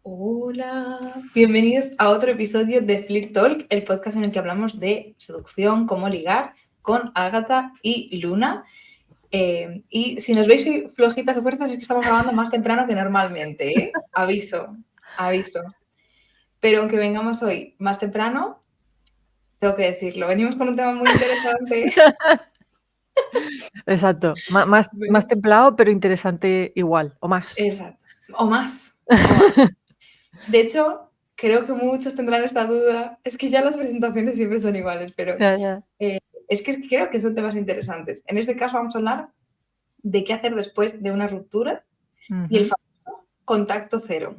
Hola, bienvenidos a otro episodio de Flirt Talk, el podcast en el que hablamos de seducción, cómo ligar, con Ágata y Luna. Y si nos veis flojitas o fuerzas es que estamos grabando más temprano que normalmente, ¿eh? Aviso. Pero aunque vengamos hoy más temprano, tengo que decirlo, venimos con un tema muy interesante. Exacto, más templado, pero interesante igual, o más. Exacto, o más. De hecho, creo que muchos tendrán esta duda. Es que ya las presentaciones siempre son iguales, pero Ya. es que creo que son temas interesantes. En este caso vamos a hablar de qué hacer después de una ruptura y el famoso contacto cero.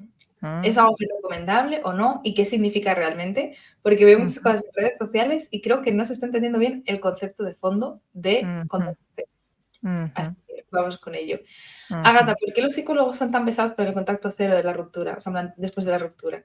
¿Es algo que es recomendable o no? ¿Y qué significa realmente? Porque veo muchas cosas en redes sociales y creo que no se está entendiendo bien el concepto de fondo de contacto cero. Así que vamos con ello. Ágata, ¿por qué los psicólogos son tan pesados con el contacto cero de la ruptura? O sea, después de la ruptura.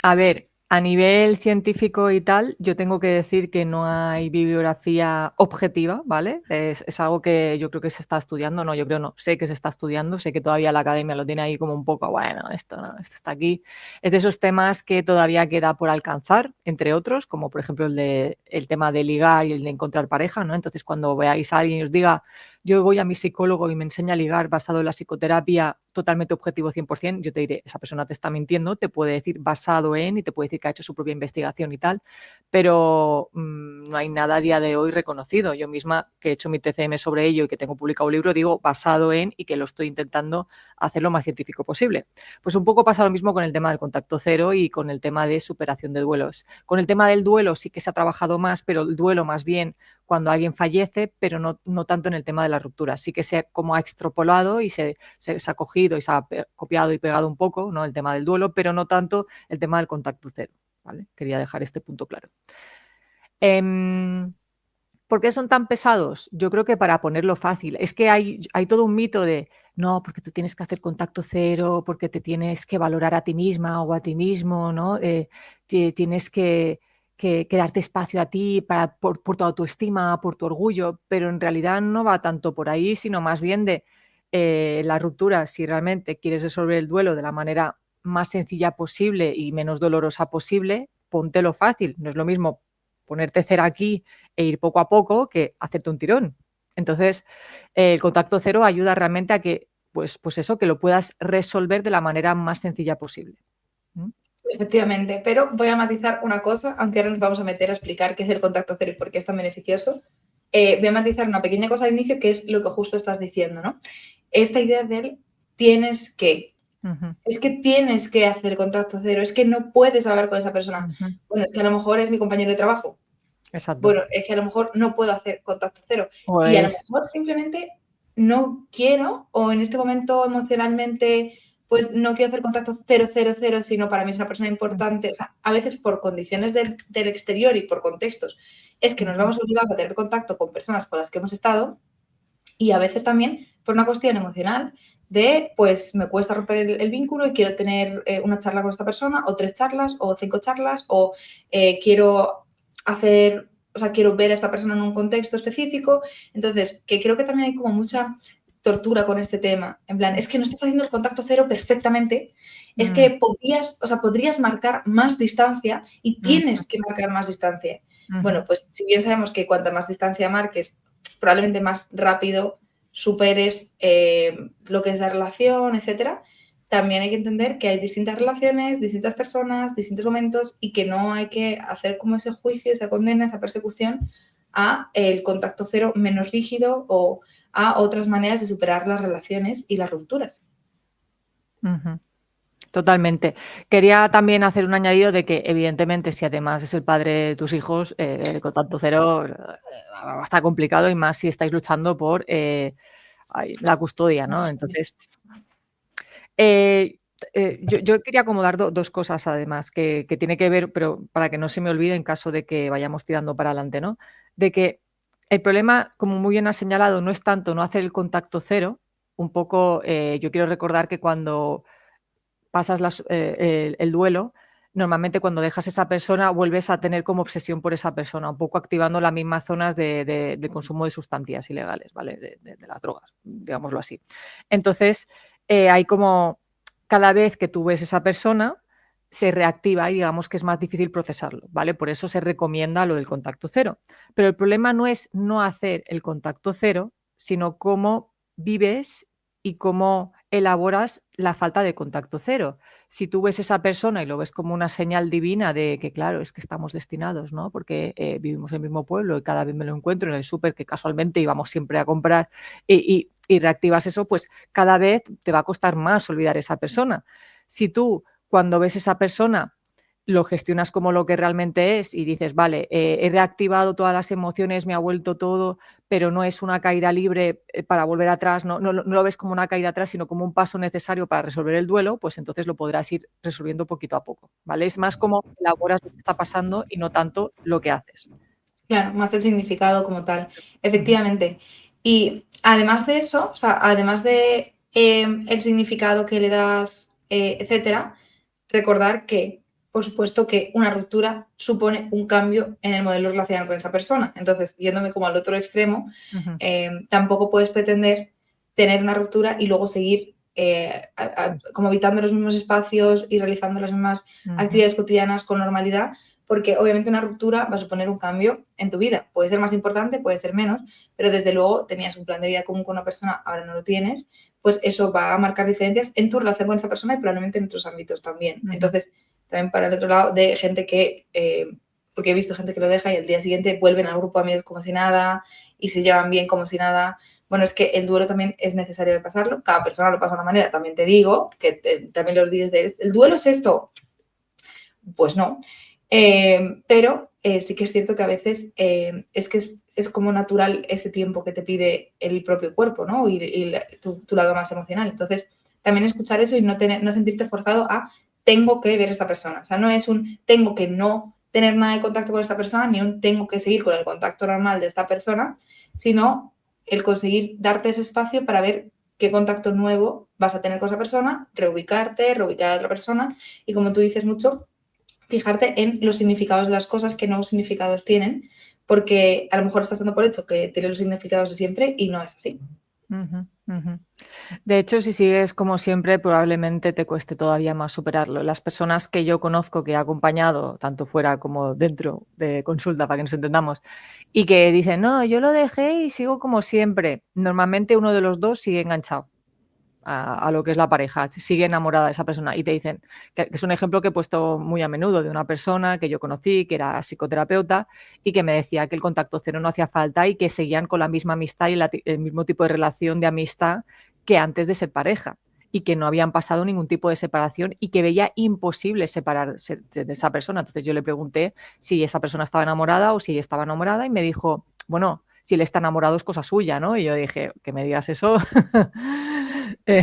A ver, a nivel científico y tal, yo tengo que decir que no hay bibliografía objetiva, ¿vale? Es algo que yo creo que se está estudiando, no, yo creo no, sé que se está estudiando, sé que todavía la academia lo tiene ahí como un poco, bueno, esto no, esto está aquí. Es de esos temas que todavía queda por alcanzar, entre otros, como por ejemplo el tema de ligar y el de encontrar pareja, ¿no? Entonces, cuando veáis a alguien y os diga, yo voy a mi psicólogo y me enseña a ligar basado en la psicoterapia totalmente objetivo 100%, yo te diré, esa persona te está mintiendo, te puede decir basado en y te puede decir que ha hecho su propia investigación y tal, pero no hay nada a día de hoy reconocido. Yo misma, que he hecho mi TCM sobre ello y que tengo publicado un libro, digo basado en y que lo estoy intentando hacer lo más científico posible. Pues un poco pasa lo mismo con el tema del contacto cero y con el tema de superación de duelos. Con el tema del duelo sí que se ha trabajado más, pero el duelo más bien cuando alguien fallece, pero no tanto en el tema de la ruptura. Sí que se como ha extrapolado y se ha cogido y se ha copiado y pegado un poco, ¿no? El tema del duelo, pero no tanto el tema del contacto cero, ¿vale? Quería dejar este punto claro. ¿Por qué son tan pesados? Yo creo que para ponerlo fácil. Es que hay todo un mito de no, porque tú tienes que hacer contacto cero, porque te tienes que valorar a ti misma o a ti mismo, ¿no? Tienes que darte espacio a ti por tu autoestima, por tu orgullo, pero en realidad no va tanto por ahí, sino más bien de la ruptura. Si realmente quieres resolver el duelo de la manera más sencilla posible y menos dolorosa posible, póntelo fácil. No es lo mismo ponerte cera aquí e ir poco a poco que hacerte un tirón. Entonces, el contacto cero ayuda realmente a que, pues eso, que lo puedas resolver de la manera más sencilla posible. Efectivamente, pero voy a matizar una cosa, aunque ahora nos vamos a meter a explicar qué es el contacto cero y por qué es tan beneficioso. Voy a matizar una pequeña cosa al inicio, que es lo que justo estás diciendo, ¿no? Esta idea del tienes que. Es que tienes que hacer contacto cero, es que no puedes hablar con esa persona. Bueno, es que a lo mejor es mi compañero de trabajo. Exacto. Bueno, es que a lo mejor no puedo hacer contacto cero. Pues... Y a lo mejor simplemente no quiero, o en este momento emocionalmente, pues no quiero hacer contacto cero, cero, cero, sino para mí es una persona importante. O sea, a veces por condiciones del exterior y por contextos, es que nos vamos obligados a tener contacto con personas con las que hemos estado, y a veces también por una cuestión emocional de, pues me cuesta romper el vínculo y quiero tener una charla con esta persona, o 3 charlas, o 5 charlas, o quiero ver a esta persona en un contexto específico. Entonces, que creo que también hay como mucha tortura con este tema. En plan, es que no estás haciendo el contacto cero perfectamente, es que podrías marcar más distancia y tienes que marcar más distancia. Bueno, pues si bien sabemos que cuanta más distancia marques, probablemente más rápido superes lo que es la relación, etcétera. También hay que entender que hay distintas relaciones, distintas personas, distintos momentos, y que no hay que hacer como ese juicio, esa condena, esa persecución a el contacto cero menos rígido o a otras maneras de superar las relaciones y las rupturas. Totalmente. Quería también hacer un añadido de que, evidentemente, si además es el padre de tus hijos, el contacto cero va a estar complicado, y más si estáis luchando por la custodia, ¿no? Entonces, yo quería acomodar dos cosas, además, que tiene que ver, pero para que no se me olvide en caso de que vayamos tirando para adelante, ¿no? De que el problema, como muy bien has señalado, no es tanto no hacer el contacto cero. Un poco, yo quiero recordar que cuando pasas el duelo, normalmente cuando dejas esa persona vuelves a tener como obsesión por esa persona, un poco activando las mismas zonas de consumo de sustancias ilegales, ¿vale? De las drogas, digámoslo así. Entonces, hay como cada vez que tú ves esa persona, se reactiva y digamos que es más difícil procesarlo, ¿vale? Por eso se recomienda lo del contacto cero. Pero el problema no es no hacer el contacto cero, sino cómo vives y cómo elaboras la falta de contacto cero. Si tú ves esa persona y lo ves como una señal divina de que, claro, es que estamos destinados, ¿no? Porque vivimos en el mismo pueblo y cada vez me lo encuentro en el súper, que casualmente íbamos siempre a comprar, y reactivas eso, pues cada vez te va a costar más olvidar esa persona. Si tú, cuando ves esa persona, lo gestionas como lo que realmente es y dices, vale, he reactivado todas las emociones, me ha vuelto todo, pero no es una caída libre para volver atrás, no lo ves como una caída atrás, sino como un paso necesario para resolver el duelo, pues entonces lo podrás ir resolviendo poquito a poco, ¿vale? Es más como elaboras lo que está pasando y no tanto lo que haces. Claro, más el significado como tal, Ujú. efectivamente. Y además de eso, o sea, además de el significado que le das, etcétera, recordar que, por supuesto, que una ruptura supone un cambio en el modelo relacional con esa persona. Entonces, yéndome como al otro extremo, Ujú. tampoco puedes pretender tener una ruptura y luego seguir como habitando los mismos espacios y realizando las mismas Ujú. actividades cotidianas con normalidad, porque obviamente una ruptura va a suponer un cambio en tu vida. Puede ser más importante, puede ser menos, pero desde luego tenías un plan de vida común con una persona, ahora no lo tienes, pues eso va a marcar diferencias en tu relación con esa persona y probablemente en otros ámbitos también. Ujú. Entonces, también para el otro lado, de gente que, porque he visto gente que lo deja y al día siguiente vuelven al grupo de amigos como si nada y se llevan bien como si nada. Bueno, es que el duelo también es necesario de pasarlo. Cada persona lo pasa de una manera. También te digo que también los vídeos de el duelo es esto. Pues no. Pero sí que es cierto que a veces es que es como natural ese tiempo que te pide el propio cuerpo, ¿no? Y tu lado más emocional. Entonces, también escuchar eso y no sentirte forzado a tengo que ver a esta persona. O sea, no es un tengo que no tener nada de contacto con esta persona, ni un tengo que seguir con el contacto normal de esta persona, sino el conseguir darte ese espacio para ver qué contacto nuevo vas a tener con esa persona, reubicarte, reubicar a otra persona y, como tú dices mucho, fijarte en los significados de las cosas, qué nuevos significados tienen, porque a lo mejor estás dando por hecho que tiene los significados de siempre y no es así. Ujú. Ujú. De hecho, si sigues como siempre, probablemente te cueste todavía más superarlo. Las personas que yo conozco que he acompañado, tanto fuera como dentro de consulta, para que nos entendamos, y que dicen, no, yo lo dejé y sigo como siempre, normalmente uno de los dos sigue enganchado a lo que es la pareja, sigue enamorada de esa persona y te dicen, que es un ejemplo que he puesto muy a menudo de una persona que yo conocí, que era psicoterapeuta y que me decía que el contacto cero no hacía falta y que seguían con la misma amistad y el mismo tipo de relación de amistad que antes de ser pareja y que no habían pasado ningún tipo de separación y que veía imposible separarse de esa persona. Entonces yo le pregunté si esa persona estaba enamorada o si ella estaba enamorada y me dijo, bueno, si él está enamorado es cosa suya, ¿no? Y yo dije, que me digas eso, eh,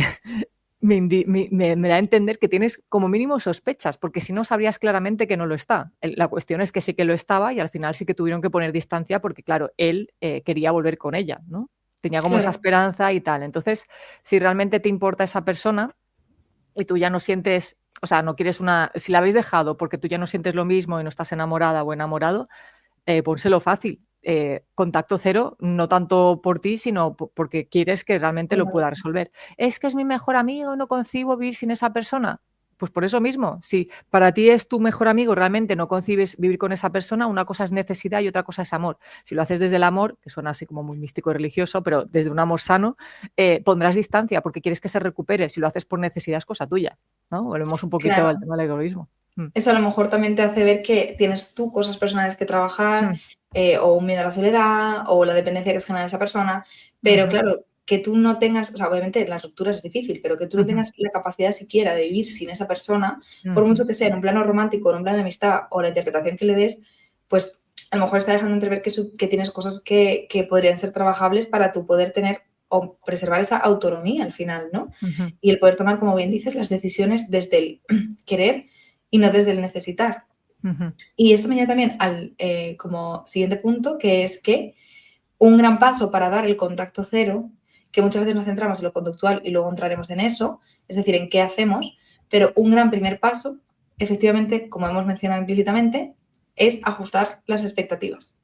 me da a entender que tienes como mínimo sospechas, porque si no sabrías claramente que no lo está. La cuestión es que sí que lo estaba y al final sí que tuvieron que poner distancia porque, claro, él quería volver con ella, ¿no? Tenía como esa Claro, esperanza y tal. Entonces, si realmente te importa esa persona y tú ya no sientes, o sea, no quieres si la habéis dejado porque tú ya no sientes lo mismo y no estás enamorada o enamorado, pónselo fácil. Contacto cero, no tanto por ti, sino porque quieres que realmente lo pueda resolver. Es que es mi mejor amigo, no concibo vivir sin esa persona. Pues por eso mismo, si para ti es tu mejor amigo, realmente no concibes vivir con esa persona, una cosa es necesidad y otra cosa es amor. Si lo haces desde el amor, que suena así como muy místico y religioso, pero desde un amor sano, pondrás distancia porque quieres que se recupere. Si lo haces por necesidad es cosa tuya, ¿no? Volvemos un poquito al claro. tema del egoísmo. Eso a lo mejor también te hace ver que tienes tú cosas personales que trabajar, Mm, o un miedo a la soledad, o la dependencia que es generar esa persona. Pero ujú, claro, que tú no tengas, o sea, obviamente las rupturas es difícil, pero que tú no ujú, tengas la capacidad siquiera de vivir sin esa persona, por ujú. mucho que sea en un plano romántico, en un plano de amistad o la interpretación que le des, pues a lo mejor está dejando entrever que tienes cosas que podrían ser trabajables para tú poder tener o preservar esa autonomía al final, ¿no? Ujú, Y el poder tomar, como bien dices, las decisiones desde el querer y no desde el necesitar. ujú, Y esto me lleva también al como siguiente punto, que es que un gran paso para dar el contacto cero, que muchas veces nos centramos en lo conductual y luego entraremos en eso, es decir, en qué hacemos, pero un gran primer paso efectivamente, como hemos mencionado implícitamente, es ajustar las expectativas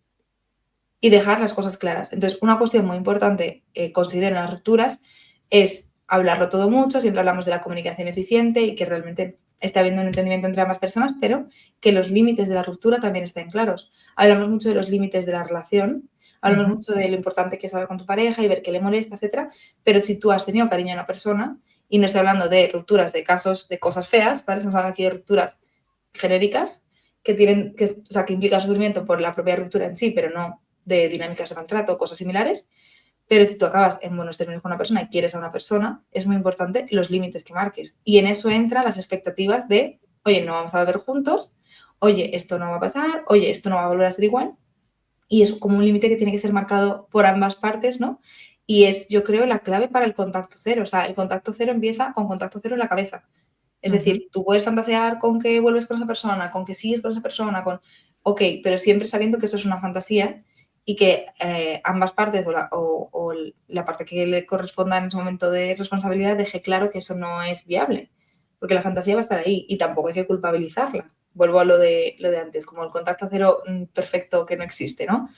y dejar las cosas claras. Entonces, una cuestión muy importante, considero en las rupturas, es hablarlo todo mucho, siempre hablamos de la comunicación eficiente y que realmente esté habiendo un entendimiento entre ambas personas, pero que los límites de la ruptura también estén claros. Hablamos mucho de los límites de la relación, hablamos mucho de lo importante que es hablar con tu pareja y ver qué le molesta, etcétera, pero si tú has tenido cariño a una persona, y no estoy hablando de rupturas, de casos, de cosas feas, ¿vale? Estamos hablando aquí de rupturas genéricas que tienen, o sea, que implican sufrimiento por la propia ruptura en sí, pero no de dinámicas de maltrato o cosas similares. Pero si tú acabas en buenos términos con una persona y quieres a una persona, es muy importante los límites que marques. Y en eso entran las expectativas de, oye, no vamos a beber juntos, oye, esto no va a pasar, oye, esto no va a volver a ser igual. Y es como un límite que tiene que ser marcado por ambas partes, ¿no? Y es, yo creo, la clave para el contacto cero. O sea, el contacto cero empieza con contacto cero en la cabeza. Es decir, tú puedes fantasear con que vuelves con esa persona, con que sigues con esa persona, ok, pero siempre sabiendo que eso es una fantasía y que ambas partes o la parte que le corresponda en ese momento de responsabilidad deje claro que eso no es viable, porque la fantasía va a estar ahí y tampoco hay que culpabilizarla. Vuelvo a lo de antes, como el contacto cero perfecto que no existe, ¿no?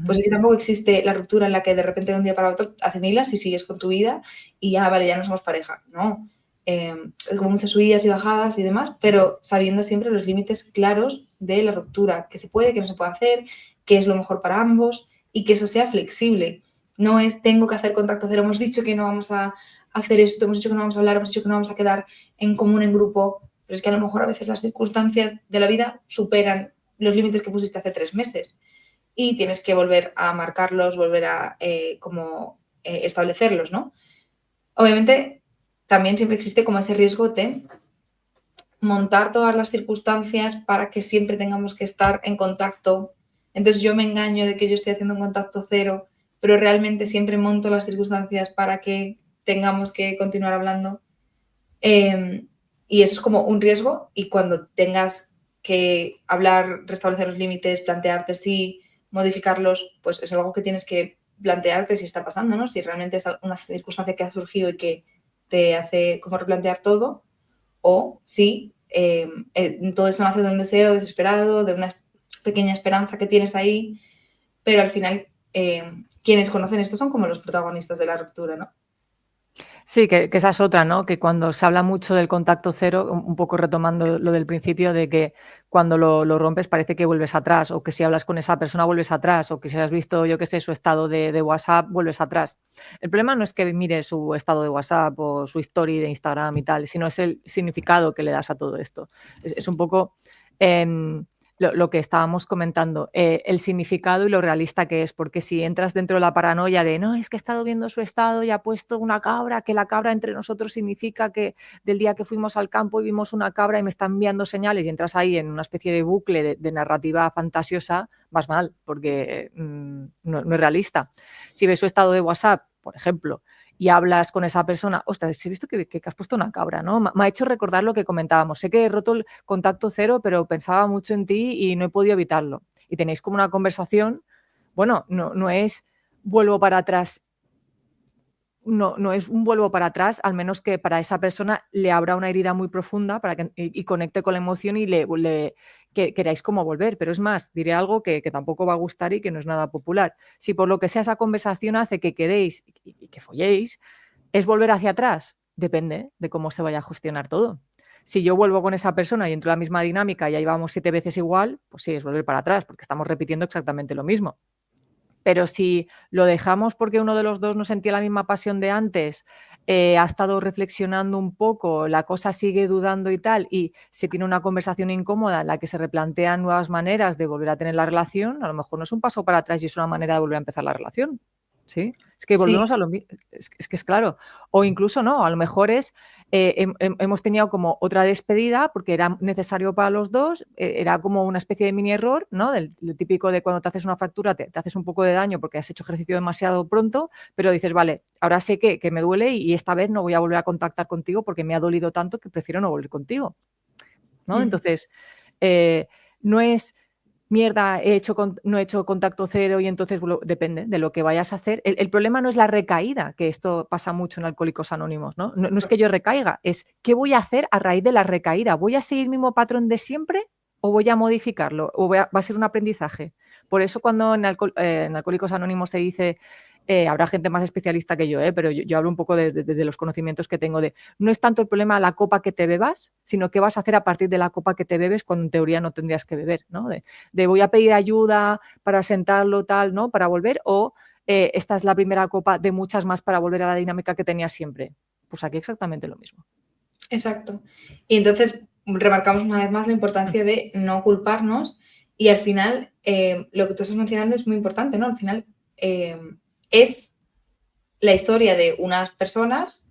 Pues es que tampoco existe la ruptura en la que de repente de un día para otro asimilas y sigues con tu vida y ya, vale, ya no somos pareja, ¿no? Como muchas subidas y bajadas y demás, pero sabiendo siempre los límites claros de la ruptura, qué se puede, qué no se puede hacer, qué es lo mejor para ambos y que eso sea flexible. No es tengo que hacer contacto cero, hemos dicho que no vamos a hacer esto, hemos dicho que no vamos a hablar, hemos dicho que no vamos a quedar en común en grupo, pero es que a lo mejor a veces las circunstancias de la vida superan los límites que pusiste hace 3 meses y tienes que volver a marcarlos, volver a establecerlos, ¿no? Obviamente, también siempre existe como ese riesgo de montar todas las circunstancias para que siempre tengamos que estar en contacto. Entonces yo me engaño de que yo estoy haciendo un contacto cero, pero realmente siempre monto las circunstancias para que tengamos que continuar hablando. Y eso es como un riesgo y cuando tengas que hablar, restablecer los límites, plantearte si modificarlos, pues es algo que tienes que plantearte si está pasando, ¿no? Si realmente es una circunstancia que ha surgido y que te hace como replantear todo o si todo eso nace de un deseo desesperado, de una pequeña esperanza que tienes ahí, pero al final quienes conocen esto son como los protagonistas de la ruptura, ¿no? Sí, que esa es otra, ¿no? Que cuando se habla mucho del contacto cero, un poco retomando lo del principio, de que cuando lo rompes parece que vuelves atrás, o que si hablas con esa persona vuelves atrás, o que si has visto, yo qué sé, su estado de WhatsApp, vuelves atrás. El problema no es que mires su estado de WhatsApp o su story de Instagram y tal, sino es el significado que le das a todo esto. Es un poco lo que estábamos comentando, el significado y lo realista que es, porque si entras dentro de la paranoia de no, es que he estado viendo su estado y ha puesto una cabra, que la cabra entre nosotros significa que del día que fuimos al campo y vimos una cabra y me están enviando señales y entras ahí en una especie de bucle de narrativa fantasiosa, vas mal, porque no es realista. Si ves su estado de WhatsApp, por ejemplo, y hablas con esa persona, ostras, he visto que has puesto una cabra, ¿no? Me ha hecho recordar lo que comentábamos. Sé que he roto el contacto cero, pero pensaba mucho en ti y no he podido evitarlo. Y tenéis como una conversación, bueno, no es vuelvo para atrás, no es un vuelvo para atrás, al menos que para esa persona le abra una herida muy profunda para y conecte con la emoción y que queráis como volver. Pero es más, diré algo que tampoco va a gustar y que no es nada popular. Si por lo que sea esa conversación hace que quedéis y que folléis, ¿es volver hacia atrás? Depende de cómo se vaya a gestionar todo. Si yo vuelvo con esa persona y entro en la misma dinámica y ahí vamos 7 veces igual, pues sí, es volver para atrás, porque estamos repitiendo exactamente lo mismo. Pero si lo dejamos porque uno de los dos no sentía la misma pasión de antes, ha estado reflexionando un poco, la cosa sigue dudando y tal, y se tiene una conversación incómoda en la que se replantean nuevas maneras de volver a tener la relación, a lo mejor no es un paso para atrás y es una manera de volver a empezar la relación. ¿Sí? Es que Sí. volvemos a lo mismo, es que es claro. O incluso no, a lo mejor es, hemos tenido como otra despedida porque era necesario para los dos, era como una especie de mini error, ¿no? Lo típico de cuando te haces una fractura, te haces un poco de daño porque has hecho ejercicio demasiado pronto, pero dices, vale, ahora sé que me duele y esta vez no voy a volver a contactar contigo porque me ha dolido tanto que prefiero no volver contigo, ¿no? Entonces, no es mierda, no he hecho contacto cero y entonces depende de lo que vayas a hacer. El problema no es la recaída, que esto pasa mucho en Alcohólicos Anónimos, ¿no? No es que yo recaiga, es qué voy a hacer a raíz de la recaída. ¿Voy a seguir el mismo patrón de siempre o voy a modificarlo? ¿O va a ser un aprendizaje? Por eso cuando en Alcohólicos Anónimos se dice... habrá gente más especialista que yo, pero yo hablo un poco de los conocimientos que tengo no es tanto el problema la copa que te bebas, sino qué vas a hacer a partir de la copa que te bebes cuando en teoría no tendrías que beber, ¿no? De voy a pedir ayuda para sentarlo, tal, ¿no? Para volver, o esta es la primera copa de muchas más para volver a la dinámica que tenía siempre. Pues aquí exactamente lo mismo. Exacto. Y entonces remarcamos una vez más la importancia de no culparnos y al final lo que tú estás mencionando es muy importante, ¿no? Al final es la historia de unas personas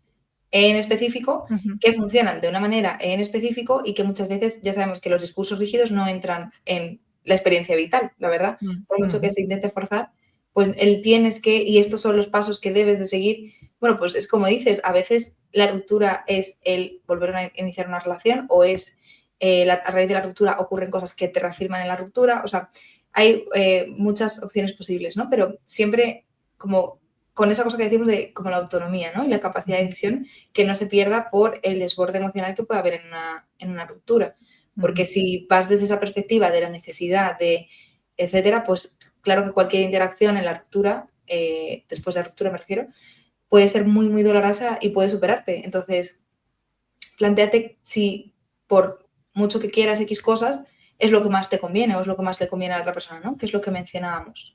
en específico que funcionan de una manera en específico y que muchas veces ya sabemos que los discursos rígidos no entran en la experiencia vital, la verdad. Por mucho que se intente forzar, pues el tienes que, y estos son los pasos que debes de seguir. Bueno, pues es como dices, a veces la ruptura es el volver a iniciar una relación o es a raíz de la ruptura ocurren cosas que te reafirman en la ruptura. O sea, hay muchas opciones posibles, ¿no? Pero siempre como con esa cosa que decimos de como la autonomía, ¿no? Y la capacidad de decisión que no se pierda por el desborde emocional que puede haber en una ruptura. Porque si vas desde esa perspectiva de la necesidad, de etcétera, pues claro que cualquier interacción en la ruptura, después de la ruptura me refiero, puede ser muy, muy dolorosa y puede superarte. Entonces, plantéate si por mucho que quieras X cosas, es lo que más te conviene o es lo que más le conviene a la otra persona, ¿no? Que es lo que mencionábamos.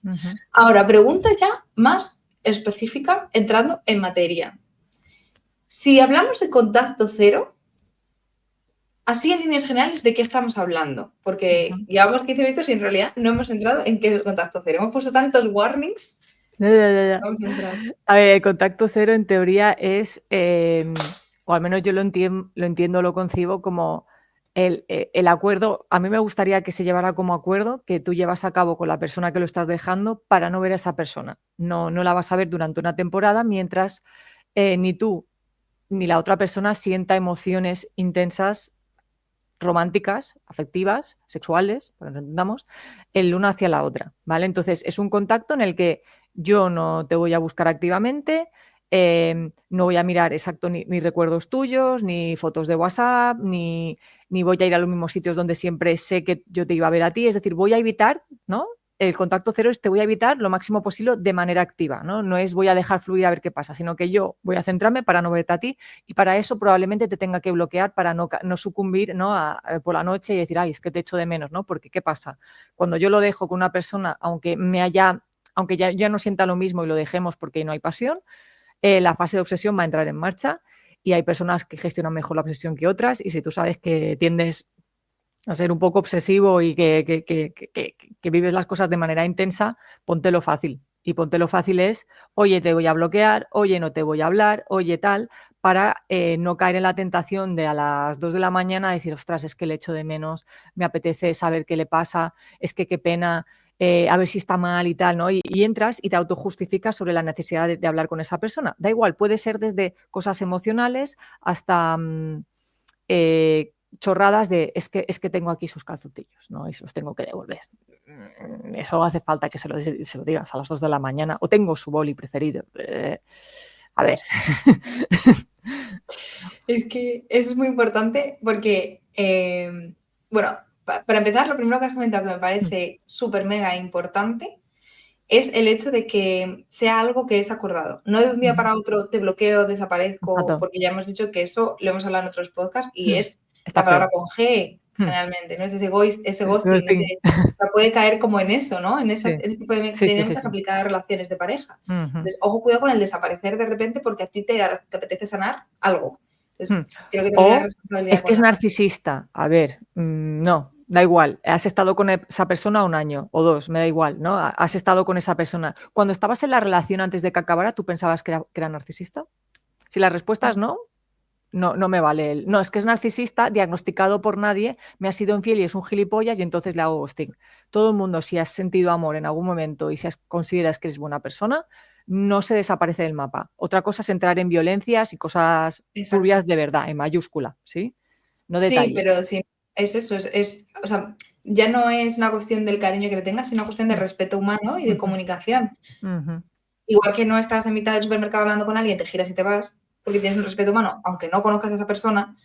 Ahora, pregunta ya más específica, entrando en materia. Si hablamos de contacto cero, así en líneas generales, ¿de qué estamos hablando? Porque llevamos 15 minutos y en realidad no hemos entrado en qué es el contacto cero. Hemos puesto tantos warnings. Ya. A ver, el contacto cero en teoría es, o al menos yo lo entiendo, lo concibo como el acuerdo. A mí me gustaría que se llevara como acuerdo que tú llevas a cabo con la persona que lo estás dejando para no ver a esa persona. No la vas a ver durante una temporada mientras ni tú ni la otra persona sienta emociones intensas, románticas, afectivas, sexuales, para que nos entendamos, el uno hacia la otra, ¿vale? Entonces es un contacto en el que yo no te voy a buscar activamente, no voy a mirar exacto ni recuerdos tuyos, ni fotos de WhatsApp, ni voy a ir a los mismos sitios donde siempre sé que yo te iba a ver a ti, es decir, voy a evitar, ¿no? El contacto cero es te voy a evitar lo máximo posible de manera activa, ¿no? No es voy a dejar fluir a ver qué pasa, sino que yo voy a centrarme para no verte a ti y para eso probablemente te tenga que bloquear para no sucumbir, ¿no? Por la noche y decir, ay, es que te echo de menos, ¿no? Porque ¿qué pasa? Cuando yo lo dejo con una persona, aunque ya no sienta lo mismo y lo dejemos porque no hay pasión, la fase de obsesión va a entrar en marcha y hay personas que gestionan mejor la obsesión que otras y si tú sabes que tiendes a ser un poco obsesivo y que vives las cosas de manera intensa, póntelo fácil. Y póntelo fácil es, oye, te voy a bloquear, oye, no te voy a hablar, oye, tal, para no caer en la tentación de a las 2 de la mañana decir, ostras, es que le echo de menos, me apetece saber qué le pasa, es que qué pena, a ver si está mal y tal, ¿no? Y entras y te autojustificas sobre la necesidad de hablar con esa persona. Da igual, puede ser desde cosas emocionales hasta... chorradas de es que tengo aquí sus calzoncillos, ¿no? Y se los tengo que devolver. Eso hace falta que se lo digas a las 2 de la mañana. O tengo su boli preferido. A ver. Es que eso es muy importante porque, bueno, para empezar, lo primero que has comentado que me parece súper mega importante es el hecho de que sea algo que es acordado. No de un día para otro te bloqueo, desaparezco, Exacto. porque ya hemos dicho que eso lo hemos hablado en otros podcasts y es Está la palabra feo. con G, generalmente, ¿no? Es ese ghosting, Ghosting. puede caer como en eso, ¿no? En Sí. ese tipo de Sí. dinámicas aplicadas a relaciones de pareja. Entonces, ojo, cuidado con el desaparecer de repente porque a ti te apetece sanar algo. Entonces, creo que también hay responsabilidad es que es narcisista. A ver, no, da igual. Has estado con esa persona 1 año o 2, me da igual, ¿no? Has estado con esa persona. Cuando estabas en la relación antes de que acabara, ¿tú pensabas que era narcisista? Si la respuesta es no me vale no, es que es narcisista, diagnosticado por nadie, me ha sido infiel y es un gilipollas y entonces le hago ghosting. Todo el mundo, si has sentido amor en algún momento y si consideras que eres buena persona, no se desaparece del mapa. Otra cosa es entrar en violencias y cosas turbias de verdad, en mayúscula, ¿sí? No detalle. Sí, pero sí, es eso, o sea, ya no es una cuestión del cariño que le tengas, sino una cuestión de respeto humano y de comunicación. Igual que no estás en mitad del supermercado hablando con alguien, te giras y te vas, porque tienes un respeto humano, aunque no conozcas a esa persona,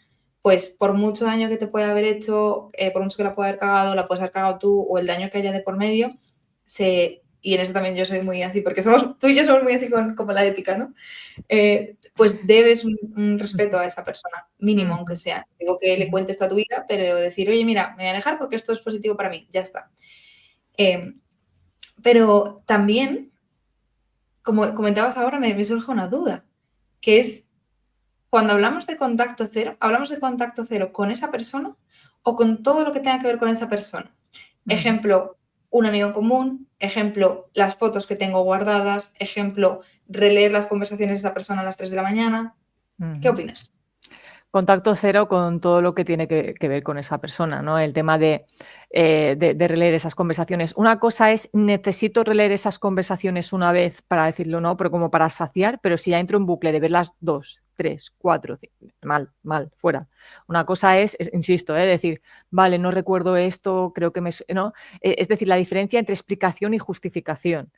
pues por mucho daño que te pueda haber hecho, por mucho que la pueda haber cagado, la puedes haber cagado tú, o el daño que haya de por medio, y en eso también yo soy muy así, porque tú y yo somos muy así como la ética, ¿no? Pues debes un respeto a esa persona, mínimo, aunque sea. Digo que le cuentes toda tu vida, pero decir, oye, mira, me voy a alejar porque esto es positivo para mí, ya está. Pero también, como comentabas ahora, me surge una duda, que es, cuando hablamos de contacto cero, ¿hablamos de contacto cero con esa persona o con todo lo que tenga que ver con esa persona? Ejemplo, un amigo en común, ejemplo, las fotos que tengo guardadas, ejemplo, releer las conversaciones de esa persona a las 3 de la mañana. ¿Qué opinas? Contacto cero con todo lo que tiene que ver con esa persona, ¿no? El tema de releer esas conversaciones. Una cosa es, necesito releer esas conversaciones una vez para decirlo, ¿no? Pero como para saciar, pero si ya entro en bucle de verlas 2, 3, 4, mal, fuera. Una cosa es insisto, decir, vale, no recuerdo esto, creo que ¿no? Es decir, la diferencia entre explicación y justificación.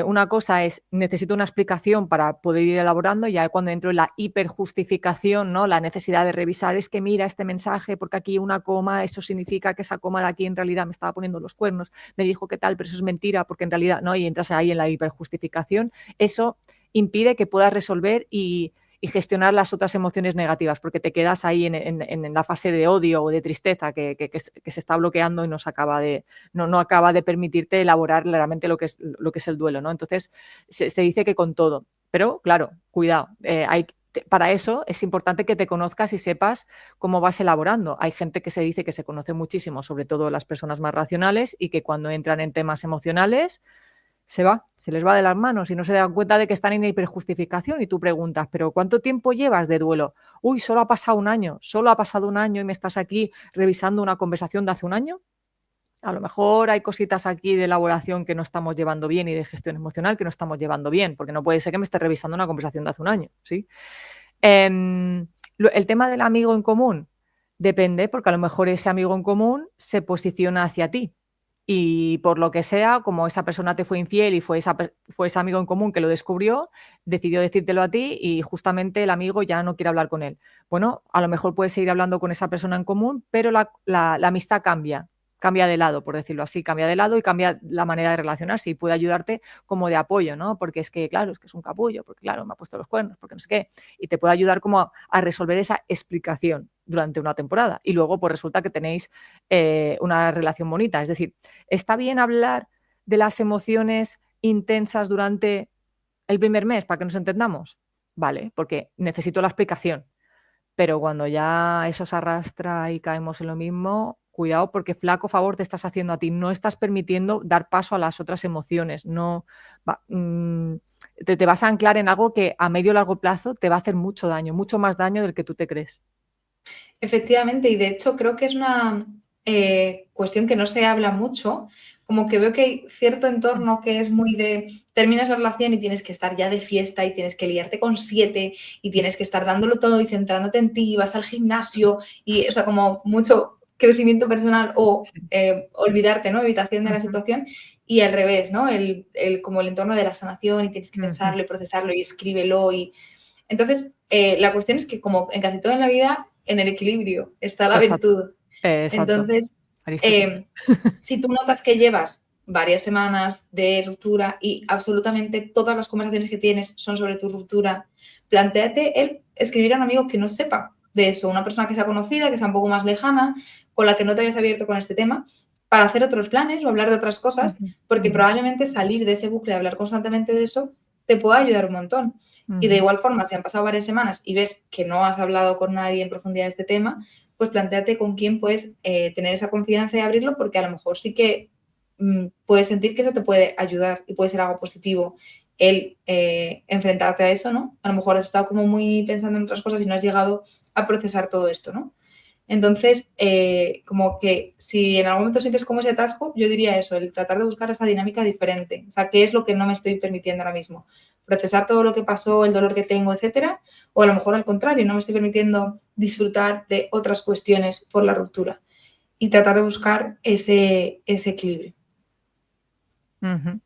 Una cosa es, necesito una explicación para poder ir elaborando, ya cuando entro en la hiperjustificación, ¿no? La necesidad de revisar, es que mira este mensaje, porque aquí una coma, eso significa que esa coma de aquí en realidad me estaba poniendo los cuernos, me dijo que tal, pero eso es mentira, porque en realidad, ¿no? Y entras ahí en la hiperjustificación, eso impide que puedas resolver y gestionar las otras emociones negativas, porque te quedas ahí en la fase de odio o de tristeza que se está bloqueando y no acaba de permitirte elaborar claramente lo que es el duelo, ¿no? Entonces, se dice que con todo, pero claro, cuidado, para eso es importante que te conozcas y sepas cómo vas elaborando. Hay gente que se dice que se conoce muchísimo, sobre todo las personas más racionales, y que cuando entran en temas emocionales se les va de las manos y no se dan cuenta de que están en hiperjustificación y tú preguntas, ¿pero cuánto tiempo llevas de duelo? Uy, solo ha pasado un año y me estás aquí revisando una conversación de hace un año. A lo mejor hay cositas aquí de elaboración que no estamos llevando bien y de gestión emocional que no estamos llevando bien, porque no puede ser que me esté revisando una conversación de hace un año, ¿sí? El tema del amigo en común depende, porque a lo mejor ese amigo en común se posiciona hacia ti. Y por lo que sea, como esa persona te fue infiel y fue ese amigo en común que lo descubrió, decidió decírtelo a ti y justamente el amigo ya no quiere hablar con él. Bueno, a lo mejor puedes seguir hablando con esa persona en común, pero la amistad cambia de lado, por decirlo así, cambia de lado y cambia la manera de relacionarse y puede ayudarte como de apoyo, ¿no? Porque es que, claro, es que es un capullo, porque claro, me ha puesto los cuernos, porque no sé qué, y te puede ayudar como a resolver esa explicación durante una temporada. Y luego, pues resulta que tenéis una relación bonita. Es decir, ¿está bien hablar de las emociones intensas durante el primer mes para que nos entendamos? Vale, porque necesito la explicación. Pero cuando ya eso se arrastra y caemos en lo mismo, cuidado porque flaco favor te estás haciendo a ti. No estás permitiendo dar paso a las otras emociones. No te vas a anclar en algo que a medio o largo plazo te va a hacer mucho daño, mucho más daño del que tú te crees. Efectivamente, y de hecho creo que es una cuestión que no se habla mucho, como que veo que hay cierto entorno que es muy de terminas la relación y tienes que estar ya de fiesta y tienes que liarte con 7 y tienes que estar dándolo todo y centrándote en ti, y vas al gimnasio y, o sea, como mucho crecimiento personal o olvidarte, ¿no? Evitación de la situación y al revés, ¿no? Como el entorno de la sanación y tienes que pensarlo y procesarlo y escríbelo y... Entonces, la cuestión es que como en casi todo en la vida, en el equilibrio está la virtud. Exacto. Entonces, si tú notas que llevas varias semanas de ruptura y absolutamente todas las conversaciones que tienes son sobre tu ruptura, plantéate el escribir a un amigo que no sepa de eso, una persona que sea conocida, que sea un poco más lejana, con la que no te hayas abierto con este tema, para hacer otros planes o hablar de otras cosas, porque probablemente salir de ese bucle de hablar constantemente de eso te pueda ayudar un montón. Y de igual forma, si han pasado varias semanas y ves que no has hablado con nadie en profundidad de este tema, pues planteate con quién puedes tener esa confianza y abrirlo, porque a lo mejor sí que puedes sentir que eso te puede ayudar y puede ser algo positivo el enfrentarte a eso, ¿no? A lo mejor has estado como muy pensando en otras cosas y no has llegado a procesar todo esto, ¿no? Entonces, como que si en algún momento sientes como ese atasco, yo diría eso, el tratar de buscar esa dinámica diferente. O sea, ¿qué es lo que no me estoy permitiendo ahora mismo? Procesar todo lo que pasó, el dolor que tengo, etcétera, o a lo mejor al contrario, no me estoy permitiendo disfrutar de otras cuestiones por la ruptura. y tratar de buscar ese equilibrio. Ujú.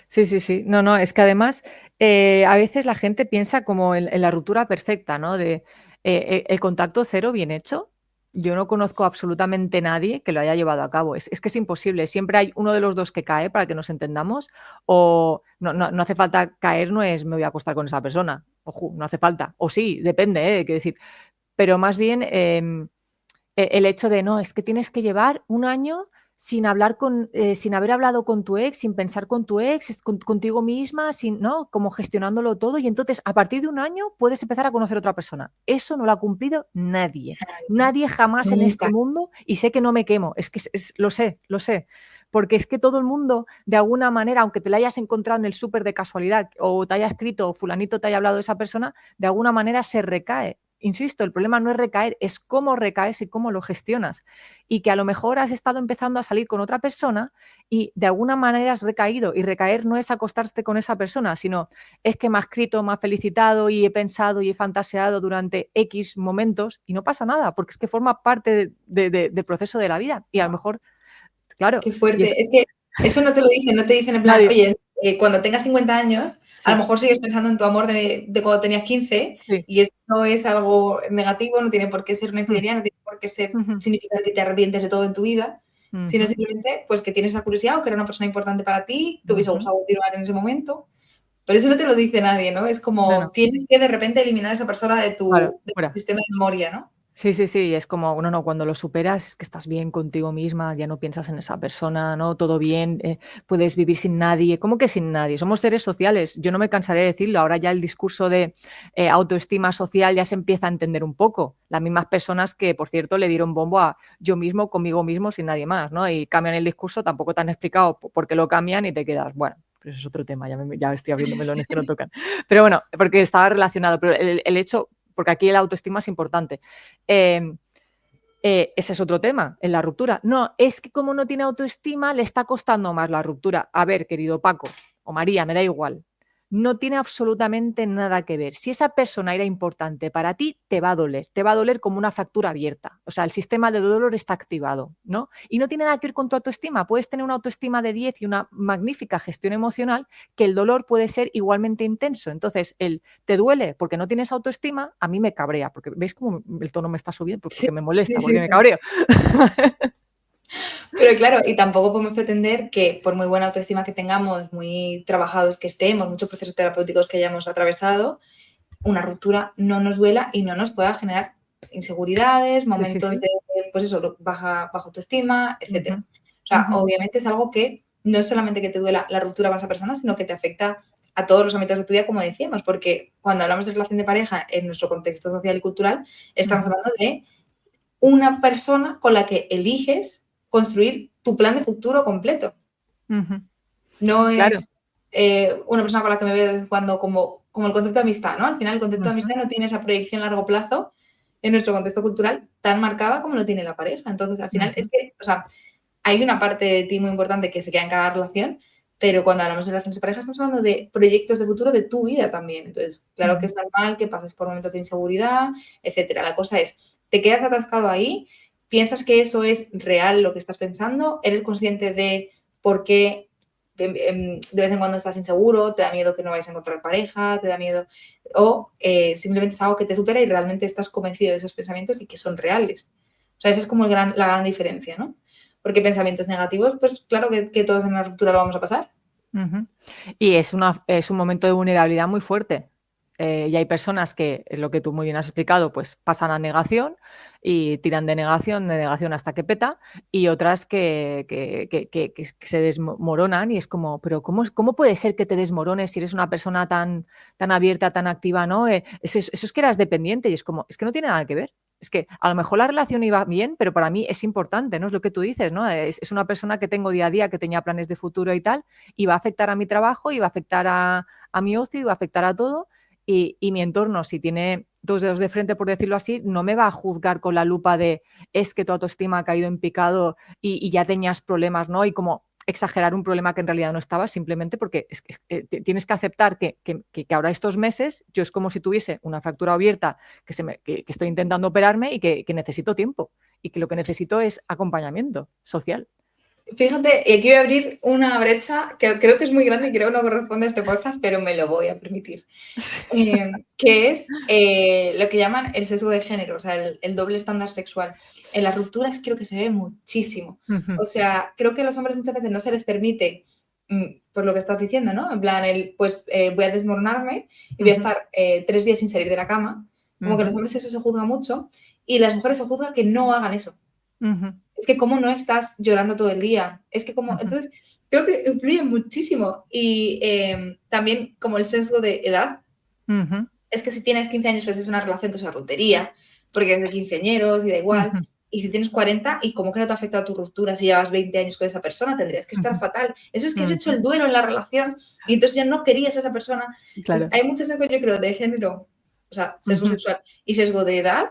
Sí, sí, sí. No, no, es que además a veces la gente piensa como en la ruptura perfecta, ¿no? De el contacto cero bien hecho. Yo no conozco absolutamente nadie que lo haya llevado a cabo. Es que es imposible. Siempre hay uno de los dos que cae para que nos entendamos. O no hace falta caer, no es me voy a acostar con esa persona. Ojo, no hace falta. O sí, depende, quiero decir. Pero más bien el hecho de no, es que tienes que llevar un año sin hablar sin haber hablado con tu ex, sin pensar con tu ex, contigo misma, sin, ¿no? Como gestionándolo todo. Y entonces, a partir de un año, puedes empezar a conocer a otra persona. Eso no lo ha cumplido nadie. Nadie jamás en este Nunca. mundo. Y sé que no me quemo. Es que lo sé, lo sé. Porque es que todo el mundo, de alguna manera, aunque te la hayas encontrado en el súper de casualidad o te haya escrito o fulanito te haya hablado de esa persona, de alguna manera se recae. Insisto, el problema no es recaer, es cómo recaes y cómo lo gestionas. Y que a lo mejor has estado empezando a salir con otra persona y de alguna manera has recaído. Y recaer no es acostarte con esa persona, sino es que me ha escrito, me ha felicitado y he pensado y he fantaseado durante X momentos y no pasa nada, porque es que forma parte del proceso de la vida. Y a lo mejor, claro, Qué y es fuerte. Es que eso no te lo dicen, no te dicen en plan, nadie. oye, cuando tengas 50 años, a lo Sí, mejor sigues pensando en tu amor de cuando tenías 15 sí. y eso no es algo negativo, no tiene por qué ser una Mm, infidelidad, no tiene por qué ujú, significar que te arrepientes de todo en tu vida, sino ujú, simplemente pues que tienes esa curiosidad o que era una persona importante para ti, te hubiese ujú. gustado continuar en ese momento, pero eso no te lo dice nadie, ¿no? Es No, como no, tienes que de repente eliminar a esa persona claro, de tu fuera. sistema de memoria, ¿no? Sí, sí, sí, es como, no, no, cuando lo superas es que estás bien contigo misma, ya no piensas en esa persona, ¿no? Todo bien, puedes vivir sin nadie. ¿Cómo que sin nadie? Somos seres sociales, yo no me cansaré de decirlo, ahora ya el discurso de autoestima social ya se empieza a entender un poco. Las mismas personas que, por cierto, le dieron bombo a yo mismo, conmigo mismo, sin nadie más, ¿no? Y cambian el discurso, tampoco te han explicado por qué lo cambian y te quedas, bueno, pero eso es otro tema, ya estoy abriendo melones que no tocan. Pero bueno, porque estaba relacionado, pero el hecho, porque aquí el autoestima es importante. Eh, ese es otro tema, en la ruptura. No, es que como no tiene autoestima, le está costando más la ruptura. A ver, querido Paco o María, me da igual. No tiene absolutamente nada que ver. Si esa persona era importante para ti, te va a doler como una fractura abierta. O sea, el sistema de dolor está activado, ¿no? Y no tiene nada que ver con tu autoestima. Puedes tener una autoestima de 10 y una magnífica gestión emocional, que el dolor puede ser igualmente intenso. Entonces, el te duele porque no tienes autoestima, a mí me cabrea, porque veis cómo el tono me está subiendo, Sí, porque me sí, molesta, sí. porque me cabreo. Pero claro, y tampoco podemos pretender que por muy buena autoestima que tengamos, muy trabajados que estemos, muchos procesos terapéuticos que hayamos atravesado, una ruptura no nos duela y no nos pueda generar inseguridades, Sí, sí, momentos sí. de, pues eso, baja autoestima, Ujú, etcétera. O sea, ujú, obviamente es algo que no es solamente que te duela la ruptura con esa persona, sino que te afecta a todos los ámbitos de tu vida, como decíamos, porque cuando hablamos de relación de pareja en nuestro contexto social y cultural, estamos ujú, hablando de una persona con la que eliges construir tu plan de futuro completo. ujú. No Claro. es una persona con la que me veo de vez en cuando como el concepto de amistad, ¿no? Al final, el concepto de Ujú, amistad no tiene esa proyección a largo plazo en nuestro contexto cultural tan marcada como lo tiene la pareja. Entonces, al final, es ujú, que, o sea, hay una parte de ti muy importante que se queda en cada relación, pero cuando hablamos de relaciones de pareja estamos hablando de proyectos de futuro de tu vida también. Entonces, claro que ujú, es normal que pases por momentos de inseguridad, etcétera. La cosa es, ¿te quedas atascado ahí? ¿Piensas que eso es real lo que estás pensando? ¿Eres consciente de por qué de vez en cuando estás inseguro, te da miedo que no vayas a encontrar pareja, te da miedo, o simplemente es algo que te supera y realmente estás convencido de esos pensamientos y que son reales? O sea, esa es como la gran diferencia, ¿no? Porque pensamientos negativos, pues claro que todos en la ruptura lo vamos a pasar. ujú. Y es un momento de vulnerabilidad muy fuerte. Y hay personas que, es lo que tú muy bien has explicado, pues pasan a negación y tiran de negación hasta que peta, y otras que se desmoronan y es como, pero ¿cómo puede ser que te desmorones si eres una persona tan abierta, tan activa, ¿no? Eso es que eras dependiente y es como, es que no tiene nada que ver. Es que a lo mejor la relación iba bien, pero para mí es importante, ¿no? Es lo que tú dices, ¿no? Es una persona que tengo día a día, que tenía planes de futuro y tal, y va a afectar a mi trabajo, y va a afectar a mi ocio, y va a afectar a todo. Y mi entorno, si tiene dos dedos de frente, por decirlo así, no me va a juzgar con la lupa de es que tu autoestima ha caído en picado y ya tenías problemas, ¿no? Y como exagerar un problema que en realidad no estaba, simplemente porque tienes que aceptar que ahora estos meses yo es como si tuviese una fractura abierta que estoy intentando operarme y que necesito tiempo y que lo que necesito es acompañamiento social. Fíjate, y aquí voy a abrir una brecha que creo que es muy grande y creo que no corresponde a este podcast, pero me lo voy a permitir. Que es lo que llaman el sesgo de género, o sea, el doble estándar sexual. En las rupturas creo que se ve muchísimo. O sea, creo que a los hombres muchas veces no se les permite, por lo que estás diciendo, ¿no? En plan, voy a desmoronarme y voy a estar 3 días sin salir de la cama. Como que los hombres eso se juzga mucho y las mujeres se juzga que no hagan eso. Es que cómo no estás llorando todo el día. Es que como... Entonces, creo que influye muchísimo. Y también como el sesgo de edad. Es que si tienes 15 años, pues es una relación que es una tontería, porque es de quinceañeros y da igual. Y si tienes 40, ¿y cómo que no te ha afectado tu ruptura si llevas 20 años con esa persona? Tendrías que estar fatal. Eso es que has hecho el duelo en la relación y entonces ya no querías a esa persona. Claro. Hay mucho sesgo, yo creo, de género, o sea, sesgo sexual y sesgo de edad,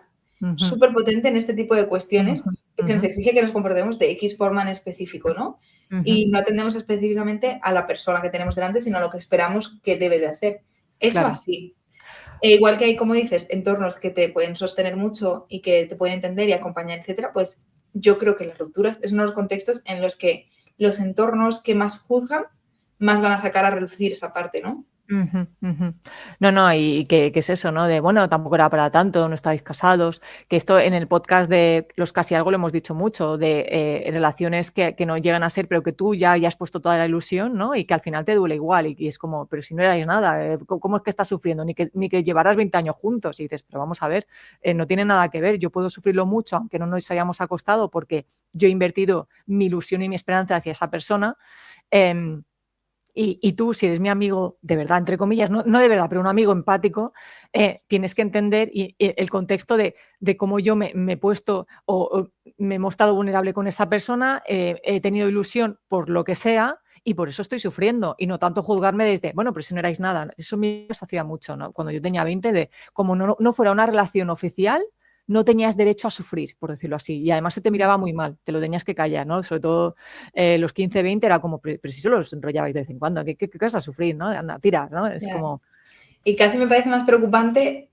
súper potente en este tipo de cuestiones, que se nos exige que nos comportemos de X forma en específico, ¿no? Y no atendemos específicamente a la persona que tenemos delante, sino a lo que esperamos que debe de hacer. Eso claro. Así. Igual que hay, como dices, entornos que te pueden sostener mucho y que te pueden entender y acompañar, etcétera, pues yo creo que las rupturas es uno de los contextos en los que los entornos que más juzgan más van a sacar a relucir esa parte, ¿no? No, y que es eso, ¿no? De, bueno, tampoco era para tanto, no estáis casados, que esto en el podcast de Los Casi Algo lo hemos dicho mucho, de relaciones que no llegan a ser, pero que tú ya has puesto toda la ilusión, ¿no? Y que al final te duele igual, y es como, pero si no erais nada, ¿cómo es que estás sufriendo? Ni que llevaras 20 años juntos, y dices, pero vamos a ver, no tiene nada que ver, yo puedo sufrirlo mucho, aunque no nos hayamos acostado, porque yo he invertido mi ilusión y mi esperanza hacia esa persona, y tú, si eres mi amigo de verdad, entre comillas, no de verdad, pero un amigo empático, tienes que entender el contexto de cómo yo me he puesto o me he mostrado vulnerable con esa persona, he tenido ilusión por lo que sea y por eso estoy sufriendo y no tanto juzgarme desde, bueno, pero si no erais nada. Eso me hacía mucho, ¿no? Cuando yo tenía 20, de como no fuera una relación oficial, no tenías derecho a sufrir, por decirlo así. Y además se te miraba muy mal, te lo tenías que callar, ¿no? Sobre todo los 15, 20 era como, pero si solo os enrollabais de vez en cuando, ¿qué vas a sufrir, no? Anda, tira, ¿no? Es como... Y casi me parece más preocupante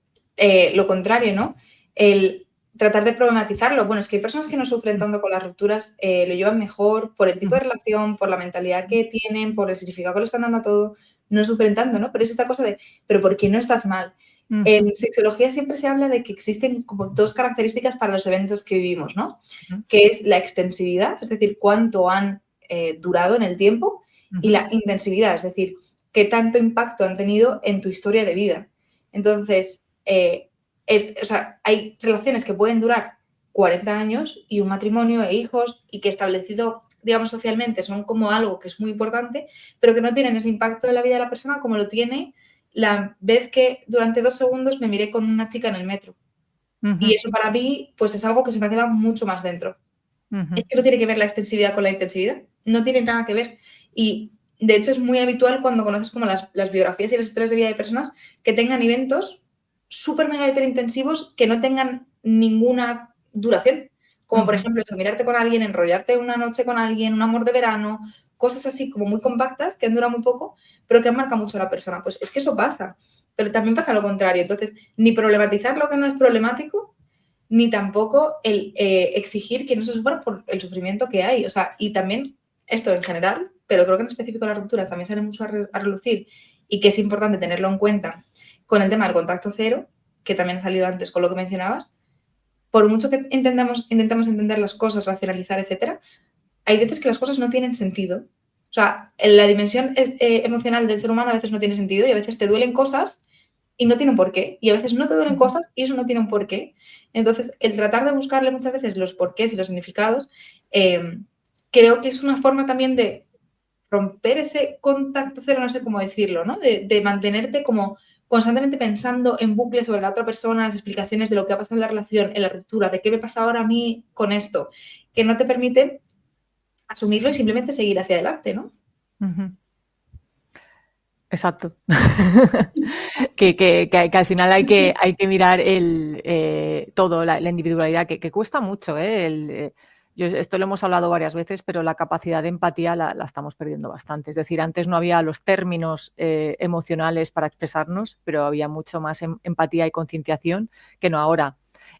lo contrario, ¿no? El tratar de problematizarlo. Bueno, es que hay personas que no sufren tanto con las rupturas, lo llevan mejor por el tipo de relación, por la mentalidad que tienen, por el significado que le están dando a todo, no sufren tanto, ¿no? Pero es esta cosa de, pero ¿por qué no estás mal? En sexología siempre se habla de que existen como 2 características para los eventos que vivimos, ¿no? Que es la extensividad, es decir, cuánto han durado en el tiempo, y la intensividad, es decir, qué tanto impacto han tenido en tu historia de vida. Entonces, o sea, hay relaciones que pueden durar 40 años y un matrimonio e hijos y que establecido, digamos, socialmente son como algo que es muy importante, pero que no tienen ese impacto en la vida de la persona como lo tiene la vez que durante 2 segundos me miré con una chica en el metro. Y eso para mí, pues es algo que se me ha quedado mucho más dentro. Es que no tiene que ver la extensividad con la intensividad, no tiene nada que ver. Y de hecho es muy habitual cuando conoces como las biografías y las historias de vida de personas que tengan eventos súper mega hiper intensivos que no tengan ninguna duración. Como por ejemplo eso, mirarte con alguien, enrollarte una noche con alguien, un amor de verano, cosas así como muy compactas que han durado muy poco, pero que han marcado mucho a la persona. Pues es que eso pasa, pero también pasa lo contrario. Entonces, ni problematizar lo que no es problemático, ni tampoco el exigir que no se sufra por el sufrimiento que hay. O sea, y también esto en general, pero creo que en específico las rupturas también sale mucho a relucir y que es importante tenerlo en cuenta con el tema del contacto cero, que también ha salido antes con lo que mencionabas. Por mucho que intentamos entender las cosas, racionalizar, etcétera, hay veces que las cosas no tienen sentido. O sea, la dimensión emocional del ser humano a veces no tiene sentido y a veces te duelen cosas y no tienen por qué. Y a veces no te duelen cosas y eso no tiene un por qué. Entonces, el tratar de buscarle muchas veces los porqués y los significados, creo que es una forma también de romper ese contacto cero, no sé cómo decirlo, ¿no? De mantenerte como constantemente pensando en bucle sobre la otra persona, las explicaciones de lo que ha pasado en la relación, en la ruptura, de qué me pasa ahora a mí con esto, que no te permite asumirlo y simplemente seguir hacia adelante, ¿no? Exacto. que al final hay que mirar todo, la individualidad, que cuesta mucho, Esto lo hemos hablado varias veces, pero la capacidad de empatía la estamos perdiendo bastante. Es decir, antes no había los términos emocionales para expresarnos, pero había mucho más empatía y concienciación que no ahora.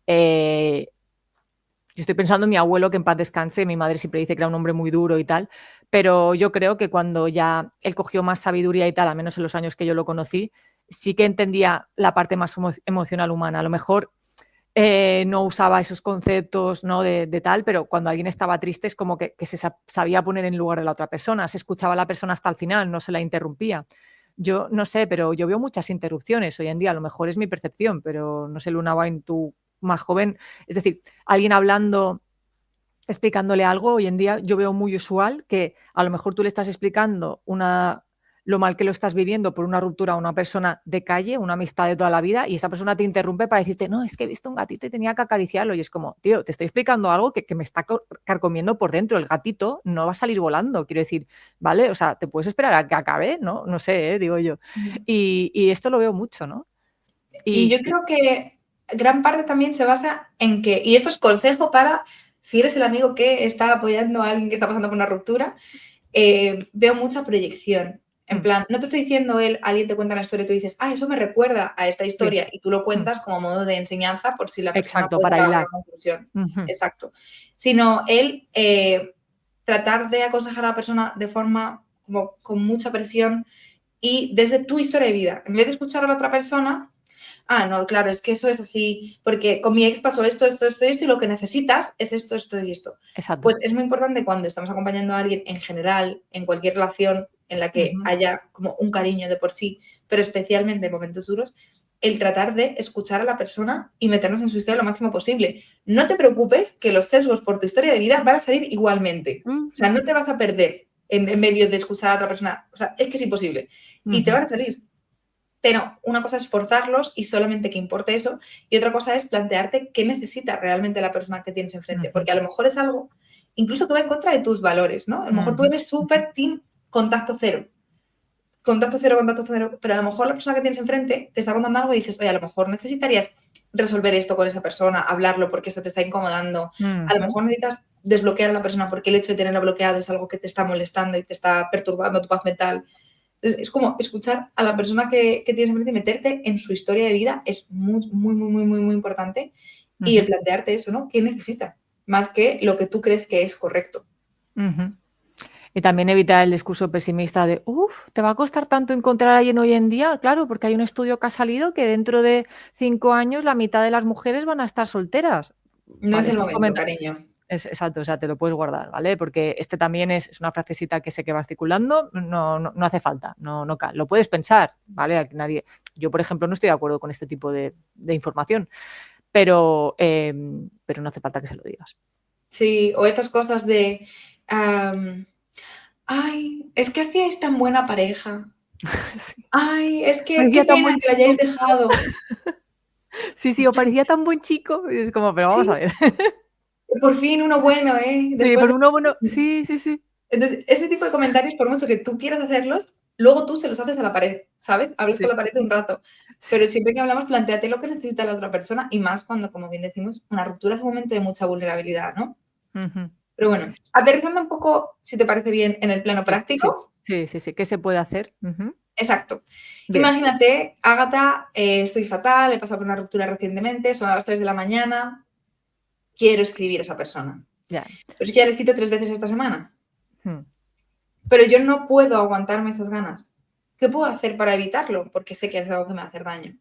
Yo estoy pensando en mi abuelo, que en paz descanse, mi madre siempre dice que era un hombre muy duro y tal, pero yo creo que cuando ya él cogió más sabiduría y tal, al menos en los años que yo lo conocí, sí que entendía la parte más emocional humana. A lo mejor no usaba esos conceptos, ¿no? de tal, pero cuando alguien estaba triste es como que se sabía poner en lugar de la otra persona, se escuchaba a la persona hasta el final, no se la interrumpía. Yo no sé, pero yo veo muchas interrupciones hoy en día, a lo mejor es mi percepción, pero no sé, Luna Wine, tú más joven, es decir, alguien hablando, explicándole algo, hoy en día yo veo muy usual que a lo mejor tú le estás explicando lo mal que lo estás viviendo por una ruptura a una persona de calle, una amistad de toda la vida, y esa persona te interrumpe para decirte, no, es que he visto un gatito y tenía que acariciarlo. Y es como, tío, te estoy explicando algo que me está carcomiendo por dentro. El gatito no va a salir volando, quiero decir, ¿vale? O sea, te puedes esperar a que acabe, ¿no? No sé, digo yo. Y esto lo veo mucho, ¿no? Y yo creo que gran parte también se basa en que, y esto es consejo para si eres el amigo que está apoyando a alguien que está pasando por una ruptura, veo mucha proyección. En plan, no te estoy diciendo alguien te cuenta una historia y tú dices, eso me recuerda a esta historia, y tú lo cuentas como modo de enseñanza por si la persona Exacto, puede para sacar hilar. alguna conclusión. Exacto. Sino él tratar de aconsejar a la persona de forma como con mucha presión y desde tu historia de vida. En vez de escuchar a la otra persona, no, claro, es que eso es así, porque con mi ex pasó esto, y lo que necesitas es esto, esto y esto. Exacto. Pues es muy importante cuando estamos acompañando a alguien en general, en cualquier relación en la que haya como un cariño de por sí, pero especialmente en momentos duros, el tratar de escuchar a la persona y meternos en su historia lo máximo posible. No te preocupes que los sesgos por tu historia de vida van a salir igualmente. O sea, no te vas a perder en medio de escuchar a otra persona. O sea, es que es imposible. Y te van a salir. Pero una cosa es forzarlos y solamente que importe eso, y otra cosa es plantearte qué necesita realmente la persona que tienes enfrente, porque a lo mejor es algo incluso que va en contra de tus valores, ¿no? A lo mejor tú eres súper team contacto cero, pero a lo mejor la persona que tienes enfrente te está contando algo y dices, oye, a lo mejor necesitarías resolver esto con esa persona, hablarlo porque eso te está incomodando, a lo mejor necesitas desbloquear a la persona porque el hecho de tenerla bloqueada es algo que te está molestando y te está perturbando tu paz mental. Es como escuchar a la persona que tienes enfrente y meterte en su historia de vida es muy, muy, muy, muy, muy, muy importante. Y el plantearte eso, ¿no? ¿Qué necesita? Más que lo que tú crees que es correcto. Y también evitar el discurso pesimista de, te va a costar tanto encontrar a alguien hoy en día, claro, porque hay un estudio que ha salido que dentro de 5 años la mitad de las mujeres van a estar solteras. No es el momento, cariño. Exacto, o sea, te lo puedes guardar, ¿vale? Porque este también es una frasecita que sé que va circulando, no hace falta, no lo puedes pensar, ¿vale? Yo, por ejemplo, no estoy de acuerdo con este tipo de información, pero no hace falta que se lo digas. Sí, o estas cosas de, es que hacíais tan buena pareja. Sí. Es que Parecía qué tan pena buen que la hayáis dejado. Sí, o parecía tan buen chico. Y es como, pero vamos a ver. Por fin uno bueno, ¿eh? Sí, Después por uno bueno. Sí. Entonces, ese tipo de comentarios, por mucho que tú quieras hacerlos, luego tú se los haces a la pared, ¿sabes? Hablas con la pared un rato. Pero siempre que hablamos, plantéate lo que necesita la otra persona y más cuando, como bien decimos, una ruptura es un momento de mucha vulnerabilidad, ¿no? Pero bueno, aterrizando un poco, si te parece bien, en el plano práctico. Sí. ¿Qué se puede hacer? Exacto. Bien. Imagínate, Ágata, estoy fatal, he pasado por una ruptura recientemente, son a las 3 de la mañana, quiero escribir a esa persona. Ya. Pero es que ya le he escrito 3 veces esta semana. Pero yo no puedo aguantarme esas ganas. ¿Qué puedo hacer para evitarlo? Porque sé que es algo que me va a hacer daño.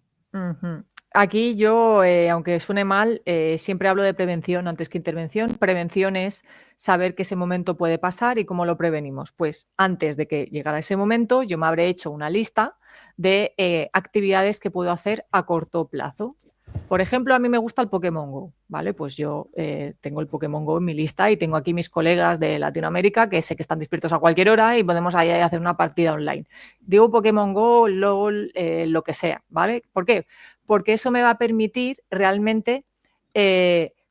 Aquí yo, aunque suene mal, siempre hablo de prevención antes que intervención. Prevención es saber que ese momento puede pasar y cómo lo prevenimos. Pues antes de que llegara ese momento, yo me habré hecho una lista de actividades que puedo hacer a corto plazo. Por ejemplo, a mí me gusta el Pokémon Go, ¿vale? Pues yo tengo el Pokémon Go en mi lista y tengo aquí mis colegas de Latinoamérica que sé que están despiertos a cualquier hora y podemos ahí hacer una partida online. Digo Pokémon Go, LOL, lo que sea, ¿vale? ¿Por qué? Porque eso me va a permitir realmente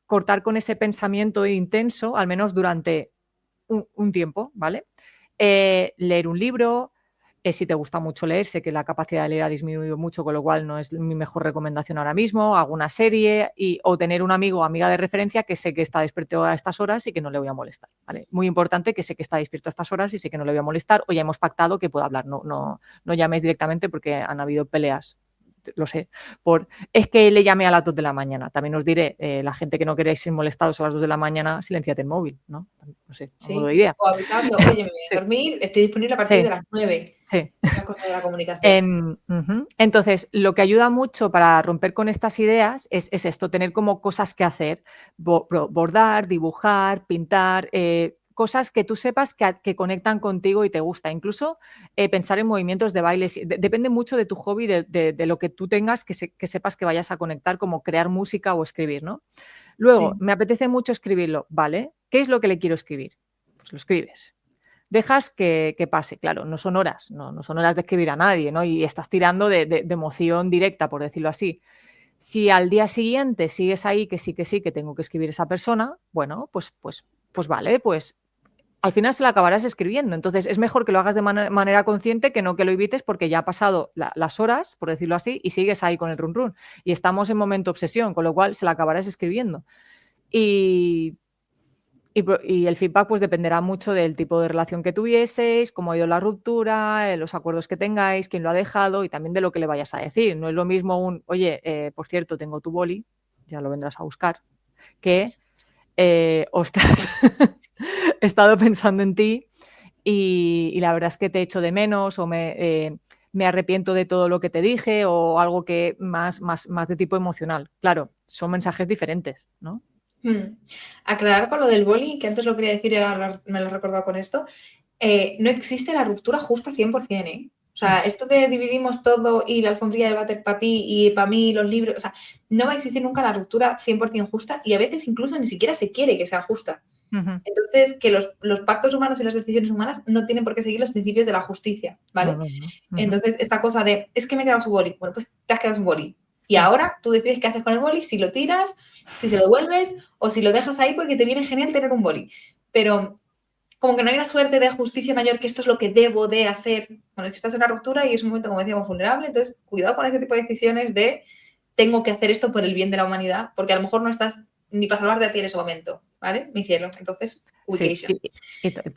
cortar con ese pensamiento intenso, al menos durante un tiempo, ¿vale? Leer un libro, Si te gusta mucho leer, sé que la capacidad de leer ha disminuido mucho, con lo cual no es mi mejor recomendación ahora mismo. Alguna serie o tener un amigo o amiga de referencia que sé que está despierto a estas horas y que no le voy a molestar, ¿vale? Muy importante, que sé que está despierto a estas horas y sé que no le voy a molestar, o ya hemos pactado que puedo hablar. No llaméis directamente porque han habido peleas, lo sé, es que le llamé a las 2 de la mañana. También os diré, la gente que no queréis ser molestados a las 2 de la mañana, silenciad el móvil, ¿no? No sé, a modo de Sí, idea. o avisando, oye, me voy a Sí, dormir, estoy disponible a partir sí, de las 9. sí. Esa cosa de la comunicación. Entonces, lo que ayuda mucho para romper con estas ideas es esto, tener como cosas que hacer, bordar, dibujar, pintar, cosas que tú sepas que conectan contigo y te gusta. Incluso pensar en movimientos de baile. Depende mucho de tu hobby, de lo que tú tengas, que sepas que vayas a conectar, como crear música o escribir, ¿no? Luego, Sí. me apetece mucho escribirlo, ¿vale? ¿Qué es lo que le quiero escribir? Pues lo escribes. Dejas que pase, claro, no son horas, no son horas de escribir a nadie, ¿no? Y estás tirando de emoción directa, por decirlo así. Si al día siguiente sigues ahí, que sí, que tengo que escribir esa persona, bueno, pues vale, pues al final se la acabarás escribiendo. Entonces es mejor que lo hagas de manera consciente que no que lo evites, porque ya ha pasado las horas, por decirlo así, y sigues ahí con el run run. Y estamos en momento obsesión, con lo cual se la acabarás escribiendo. Y el feedback pues dependerá mucho del tipo de relación que tuvieseis, cómo ha ido la ruptura, los acuerdos que tengáis, quién lo ha dejado y también de lo que le vayas a decir. No es lo mismo oye, por cierto, tengo tu boli, ya lo vendrás a buscar, que, ostras, he estado pensando en ti y la verdad es que te echo de menos, o me arrepiento de todo lo que te dije, o algo que más de tipo emocional. Claro, son mensajes diferentes, ¿no? Aclarar con lo del boli, que antes lo quería decir y ahora me lo he recordado con esto. No existe la ruptura justa 100%, ¿eh? O sea, esto de dividimos todo y la alfombrilla de váter para ti y para mí los libros, o sea, no va a existir nunca la ruptura 100% justa, y a veces incluso ni siquiera se quiere que sea justa. Ujú. Entonces, que los pactos humanos y las decisiones humanas no tienen por qué seguir los principios de la justicia, ¿vale? No. Ujú. Entonces, esta cosa de, es que me he quedado su boli. Bueno, pues te has quedado su boli. Y Mm. ahora tú decides qué haces con el boli, si lo tiras, si se lo devuelves o si lo dejas ahí porque te viene genial tener un boli. Pero como que no hay una suerte de justicia mayor, que esto es lo que debo de hacer. Bueno, es que estás en una ruptura y es un momento, como decíamos, vulnerable. Entonces, cuidado con ese tipo de decisiones de tengo que hacer esto por el bien de la humanidad, porque a lo mejor no estás ni para salvarte a ti en ese momento, ¿vale? Mi cielo. Entonces, Sí, ubication.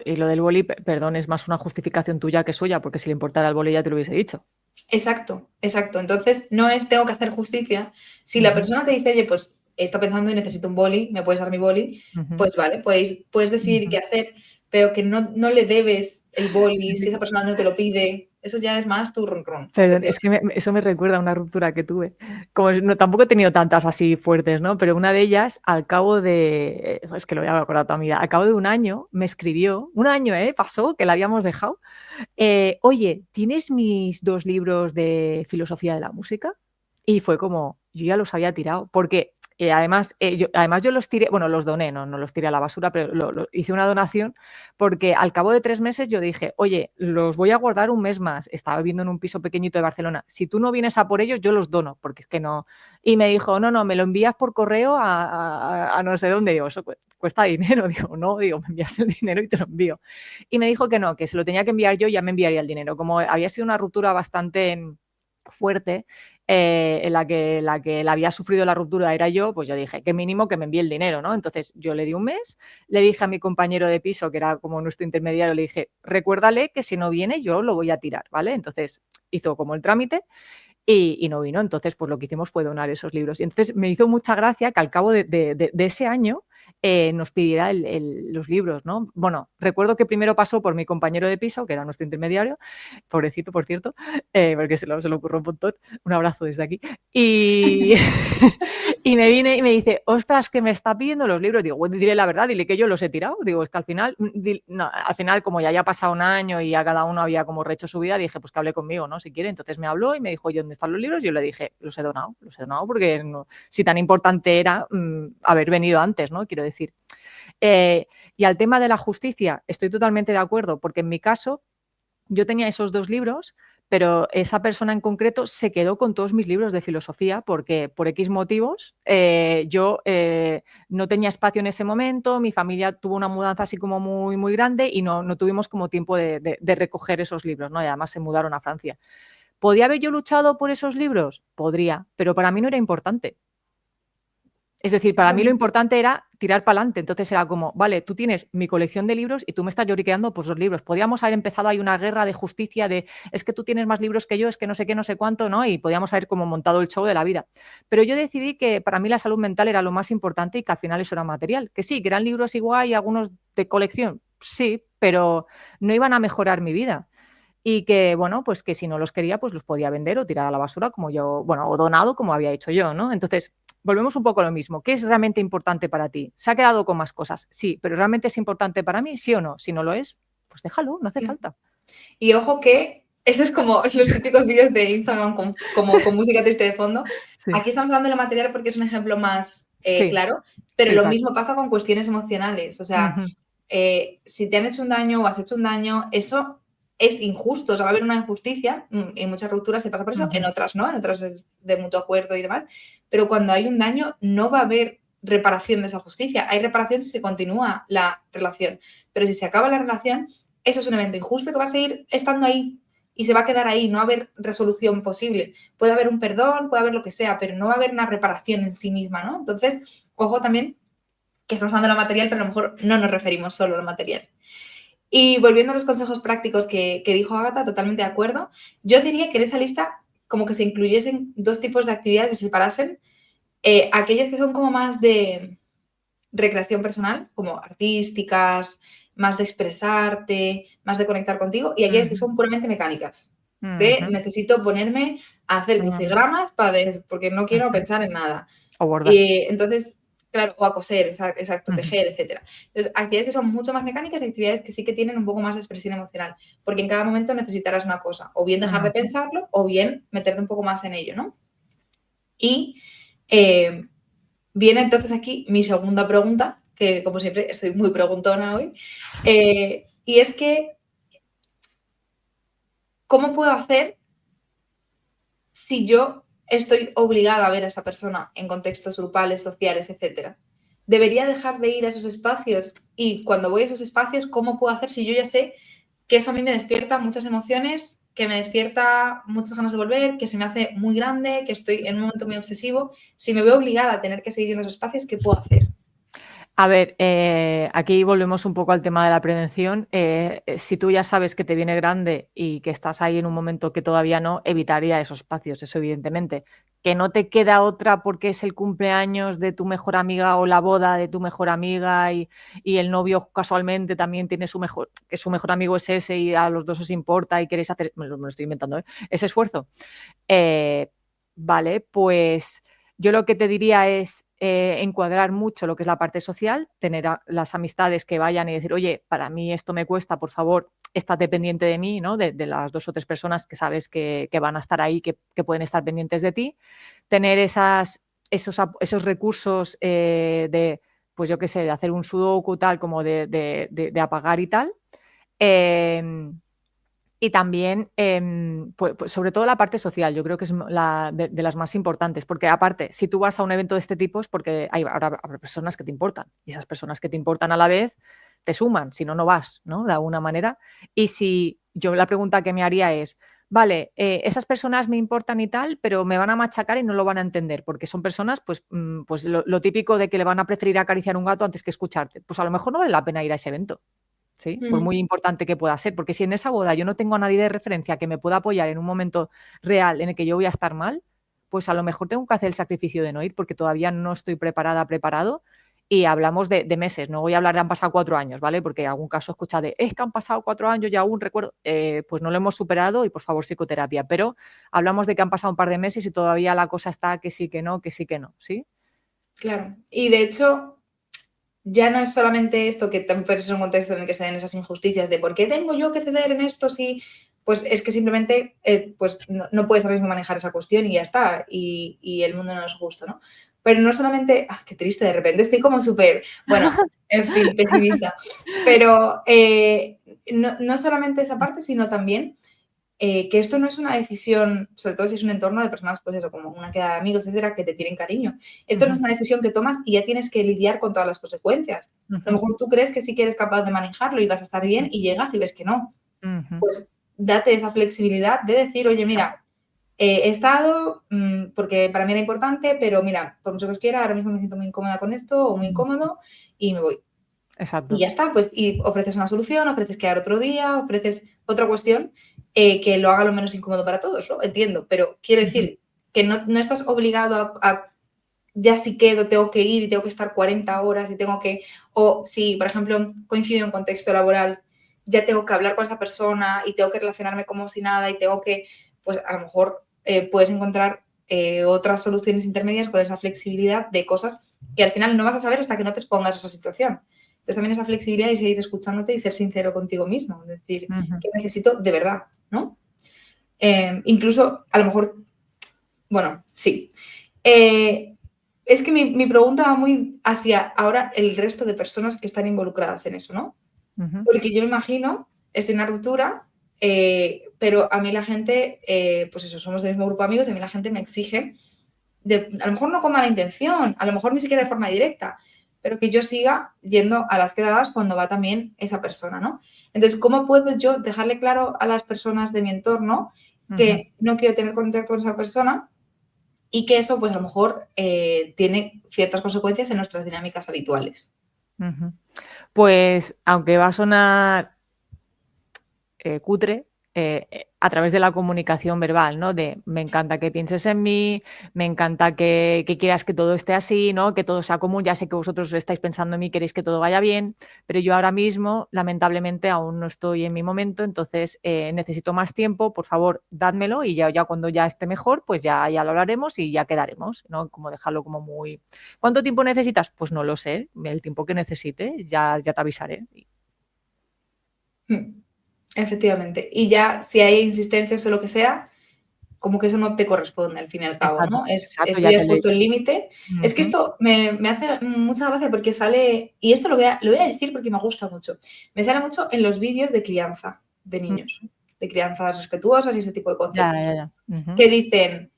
y lo del boli, perdón, es más una justificación tuya que suya, porque si le importara el boli ya te lo hubiese dicho. Exacto, exacto. Entonces, no es tengo que hacer justicia. Si la Ujú, persona te dice, oye, pues está pensando y necesito un boli, ¿me puedes dar mi boli? ujú, Pues vale, puedes decidir ujú. qué hacer, pero que no le debes el Sí, boli si sí. esa persona no te lo pide. Eso ya es más tu run run, Perdón, es que efectivamente. eso me recuerda a una ruptura que tuve. Como no, tampoco he tenido tantas así fuertes, ¿no? Pero una de ellas, al cabo de, es que lo voy a acordar toda mi vida, al cabo de un año me escribió, un año, pasó, que la habíamos dejado. Oye, ¿tienes mis 2 libros de filosofía de la música? Y fue como, yo ya los había tirado, porque además yo los tiré, bueno, los doné, no los tiré a la basura, pero hice una donación, porque al cabo de 3 meses yo dije, oye, los voy a guardar un mes más. Estaba viviendo en un piso pequeñito de Barcelona. Si tú no vienes a por ellos, yo los dono, porque es que no. Y me dijo, no, me lo envías por correo a no sé dónde. Digo, eso cuesta dinero. Digo, no, digo, me envías el dinero y te lo envío. Y me dijo que no, que se lo tenía que enviar yo, ya me enviaría el dinero. Como había sido una ruptura bastante fuerte, en la que la había sufrido la ruptura era yo, pues yo dije, que mínimo que me envíe el dinero, ¿no? Entonces yo le di un mes, le dije a mi compañero de piso, que era como nuestro intermediario, le dije, recuérdale que si no viene yo lo voy a tirar, ¿vale? Entonces hizo como el trámite y no vino. Entonces, pues lo que hicimos fue donar esos libros. Y entonces me hizo mucha gracia que al cabo de ese año nos pidiera los libros, ¿no? Bueno, recuerdo que primero pasó por mi compañero de piso, que era nuestro intermediario, pobrecito, por cierto, porque se lo ocurrió un montón. Un abrazo desde aquí. Y, y me vine y me dice, ostras, que me está pidiendo los libros. Digo, bueno, diré la verdad, dile que yo los he tirado. Digo, es que al final, al final, como ya había pasado un año y a cada uno había como rehecho su vida, dije, pues que hable conmigo, ¿no? Si quiere. Entonces me habló y me dijo, oye, ¿dónde están los libros? Yo le dije, los he donado porque no, si tan importante era haber venido antes, ¿no? Quiero decir. Y al tema de la justicia, estoy totalmente de acuerdo, porque en mi caso yo tenía esos 2 libros, pero esa persona en concreto se quedó con todos mis libros de filosofía porque por X motivos yo no tenía espacio en ese momento, mi familia tuvo una mudanza así como muy, muy grande y no tuvimos como tiempo de recoger esos libros, ¿no? Y además se mudaron a Francia. ¿Podría haber yo luchado por esos libros? Podría, pero para mí no era importante. Es decir, para mí lo importante era tirar para adelante. Entonces era como, vale, tú tienes mi colección de libros y tú me estás lloriqueando por los libros. Podríamos haber empezado ahí una guerra de justicia de es que tú tienes más libros que yo, es que no sé qué, no sé cuánto, ¿no? Y podíamos haber como montado el show de la vida. Pero yo decidí que para mí la salud mental era lo más importante y que al final eso era material. Que sí, que eran libros igual y algunos de colección, sí, pero no iban a mejorar mi vida. Y que, bueno, pues que si no los quería, pues los podía vender o tirar a la basura como yo, bueno, o donado como había hecho yo, ¿no? Entonces, volvemos un poco a lo mismo. ¿Qué es realmente importante para ti? ¿Se ha quedado con más cosas? Sí, pero ¿realmente es importante para mí? ¿Sí o no? Si no lo es, pues déjalo, no hace falta. Y ojo que este es como los típicos vídeos de Instagram con música triste de fondo. Sí. Aquí estamos hablando de lo material porque es un ejemplo más claro, pero Sí, lo claro. mismo pasa con cuestiones emocionales. O sea, si te han hecho un daño o has hecho un daño, eso es injusto. O sea, va a haber una injusticia. En muchas rupturas se pasa por eso, en otras no, en otras es de mutuo acuerdo y demás. Pero cuando hay un daño, no va a haber reparación de esa justicia. Hay reparación si se continúa la relación. Pero si se acaba la relación, eso es un evento injusto que va a seguir estando ahí y se va a quedar ahí, no va a haber resolución posible. Puede haber un perdón, puede haber lo que sea, pero no va a haber una reparación en sí misma, ¿no? Entonces, ojo también que estamos hablando de lo material, pero a lo mejor no nos referimos solo a lo material. Y volviendo a los consejos prácticos que dijo Ágata, totalmente de acuerdo, yo diría que en esa lista como que se incluyesen dos tipos de actividades, se separasen, aquellas que son como más de recreación personal, como artísticas, más de expresarte, más de conectar contigo, y aquellas que son puramente mecánicas. De necesito ponerme a hacer crucigramas porque no quiero pensar en nada. O bordar. Entonces, claro, o a coser, exacto, tejer, etc. Entonces, actividades que son mucho más mecánicas y actividades que sí que tienen un poco más de expresión emocional, porque en cada momento necesitarás una cosa, o bien dejar de pensarlo, o bien meterte un poco más en ello, ¿no? Y viene entonces aquí mi segunda pregunta, que como siempre estoy muy preguntona hoy, y es que, ¿cómo puedo hacer si yo estoy obligada a ver a esa persona en contextos grupales, sociales, etcétera? ¿Debería dejar de ir a esos espacios? Y cuando voy a esos espacios, ¿cómo puedo hacer si yo ya sé que eso a mí me despierta muchas emociones, que me despierta muchas ganas de volver, que se me hace muy grande, que estoy en un momento muy obsesivo? Si me veo obligada a tener que seguir en esos espacios, ¿qué puedo hacer? A ver, aquí volvemos un poco al tema de la prevención. Si tú ya sabes que te viene grande y que estás ahí en un momento que todavía no, evitaría esos espacios, eso evidentemente. Que no te queda otra porque es el cumpleaños de tu mejor amiga o la boda de tu mejor amiga y el novio casualmente también tiene que su mejor amigo es ese y a los dos os importa y queréis hacer, me lo estoy inventando, ese esfuerzo. Vale, pues yo lo que te diría es encuadrar mucho lo que es la parte social, tener las amistades que vayan y decir, oye, para mí esto me cuesta, por favor, estate pendiente de mí, ¿no? De las 2 o 3 personas que sabes que van a estar ahí, que pueden estar pendientes de ti. Tener esos recursos de, pues yo qué sé, de hacer un sudoku tal, como de apagar y tal. Y también, pues sobre todo la parte social, yo creo que es de las más importantes, porque aparte, si tú vas a un evento de este tipo es porque habrá personas que te importan, y esas personas que te importan a la vez te suman, si no, no vas, ¿no? De alguna manera. Y si yo la pregunta que me haría es, vale, esas personas me importan y tal, pero me van a machacar y no lo van a entender, porque son personas, pues lo típico de que le van a preferir acariciar un gato antes que escucharte. Pues a lo mejor no vale la pena ir a ese evento. ¿Sí? Por muy importante que pueda ser, porque si en esa boda yo no tengo a nadie de referencia que me pueda apoyar en un momento real en el que yo voy a estar mal, pues a lo mejor tengo que hacer el sacrificio de no ir porque todavía no estoy preparado y hablamos de meses, no voy a hablar de han pasado 4 años, ¿vale? Porque en algún caso he escuchado de es que han pasado 4 años y aún recuerdo, pues no lo hemos superado y por favor psicoterapia, pero hablamos de que han pasado un par de meses y todavía la cosa está que sí, que no, ¿sí? Claro, y de hecho ya no es solamente esto que puede ser un contexto en el que se den esas injusticias de ¿por qué tengo yo que ceder en esto si...? Pues es que simplemente pues no puedes ahora mismo manejar esa cuestión y ya está, y el mundo no es justo, ¿no? Pero no solamente... qué triste, de repente estoy como súper... Bueno, en fin, pesimista. Pero no solamente esa parte, sino también que esto no es una decisión, sobre todo si es un entorno de personas, pues eso, como una queda de amigos, etcétera, que te tienen cariño. Esto no es una decisión que tomas y ya tienes que lidiar con todas las consecuencias. A lo mejor tú crees que sí que eres capaz de manejarlo y vas a estar bien y llegas y ves que no. Pues date esa flexibilidad de decir, oye, mira, he estado porque para mí era importante, pero mira, por mucho que os quiera, ahora mismo me siento muy incómoda con esto o muy incómodo y me voy. Exacto. Y ya está, pues, y ofreces una solución, ofreces quedar otro día, ofreces otra cuestión que lo haga lo menos incómodo para todos, ¿no? Entiendo, pero quiero decir que no estás obligado a ya si quedo, tengo que ir y tengo que estar 40 horas y tengo que, o si, por ejemplo, coincido en contexto laboral, ya tengo que hablar con esa persona y tengo que relacionarme como si nada y tengo que, pues a lo mejor puedes encontrar otras soluciones intermedias con esa flexibilidad de cosas que al final no vas a saber hasta que no te expongas a esa situación. Entonces también esa flexibilidad y seguir escuchándote y ser sincero contigo mismo, es decir, que necesito de verdad, ¿no? Incluso, a lo mejor, bueno, sí. Es que mi pregunta va muy hacia ahora el resto de personas que están involucradas en eso, ¿no? Porque yo me imagino, es una ruptura, pero a mí la gente, pues eso, somos del mismo grupo de amigos, y a mí la gente me exige, a lo mejor no con mala intención, a lo mejor ni siquiera de forma directa, pero que yo siga yendo a las quedadas cuando va también esa persona, ¿no? Entonces, ¿cómo puedo yo dejarle claro a las personas de mi entorno que no quiero tener contacto con esa persona y que eso, pues a lo mejor tiene ciertas consecuencias en nuestras dinámicas habituales? Pues, aunque va a sonar cutre, a través de la comunicación verbal, ¿no? De me encanta que pienses en mí, me encanta que quieras que todo esté así, ¿no? Que todo sea común. Ya sé que vosotros estáis pensando en mí, queréis que todo vaya bien, pero yo ahora mismo, lamentablemente, aún no estoy en mi momento, entonces necesito más tiempo, por favor, dádmelo y ya cuando ya esté mejor, pues ya lo hablaremos y ya quedaremos, ¿no? Como dejarlo como muy... ¿Cuánto tiempo necesitas? Pues no lo sé, el tiempo que necesite, ya te avisaré. Efectivamente. Y ya si hay insistencias o lo que sea, como que eso no te corresponde al fin y al cabo, Exacto, ¿no? exacto, Tú ya ya te has lo he puesto dicho. el límite. Es que esto me hace mucha gracia porque sale, y esto lo voy a decir porque me gusta mucho, me sale mucho en los vídeos de crianza de niños, de crianzas respetuosas y ese tipo de Ya, conceptos, ya, ya. que dicen,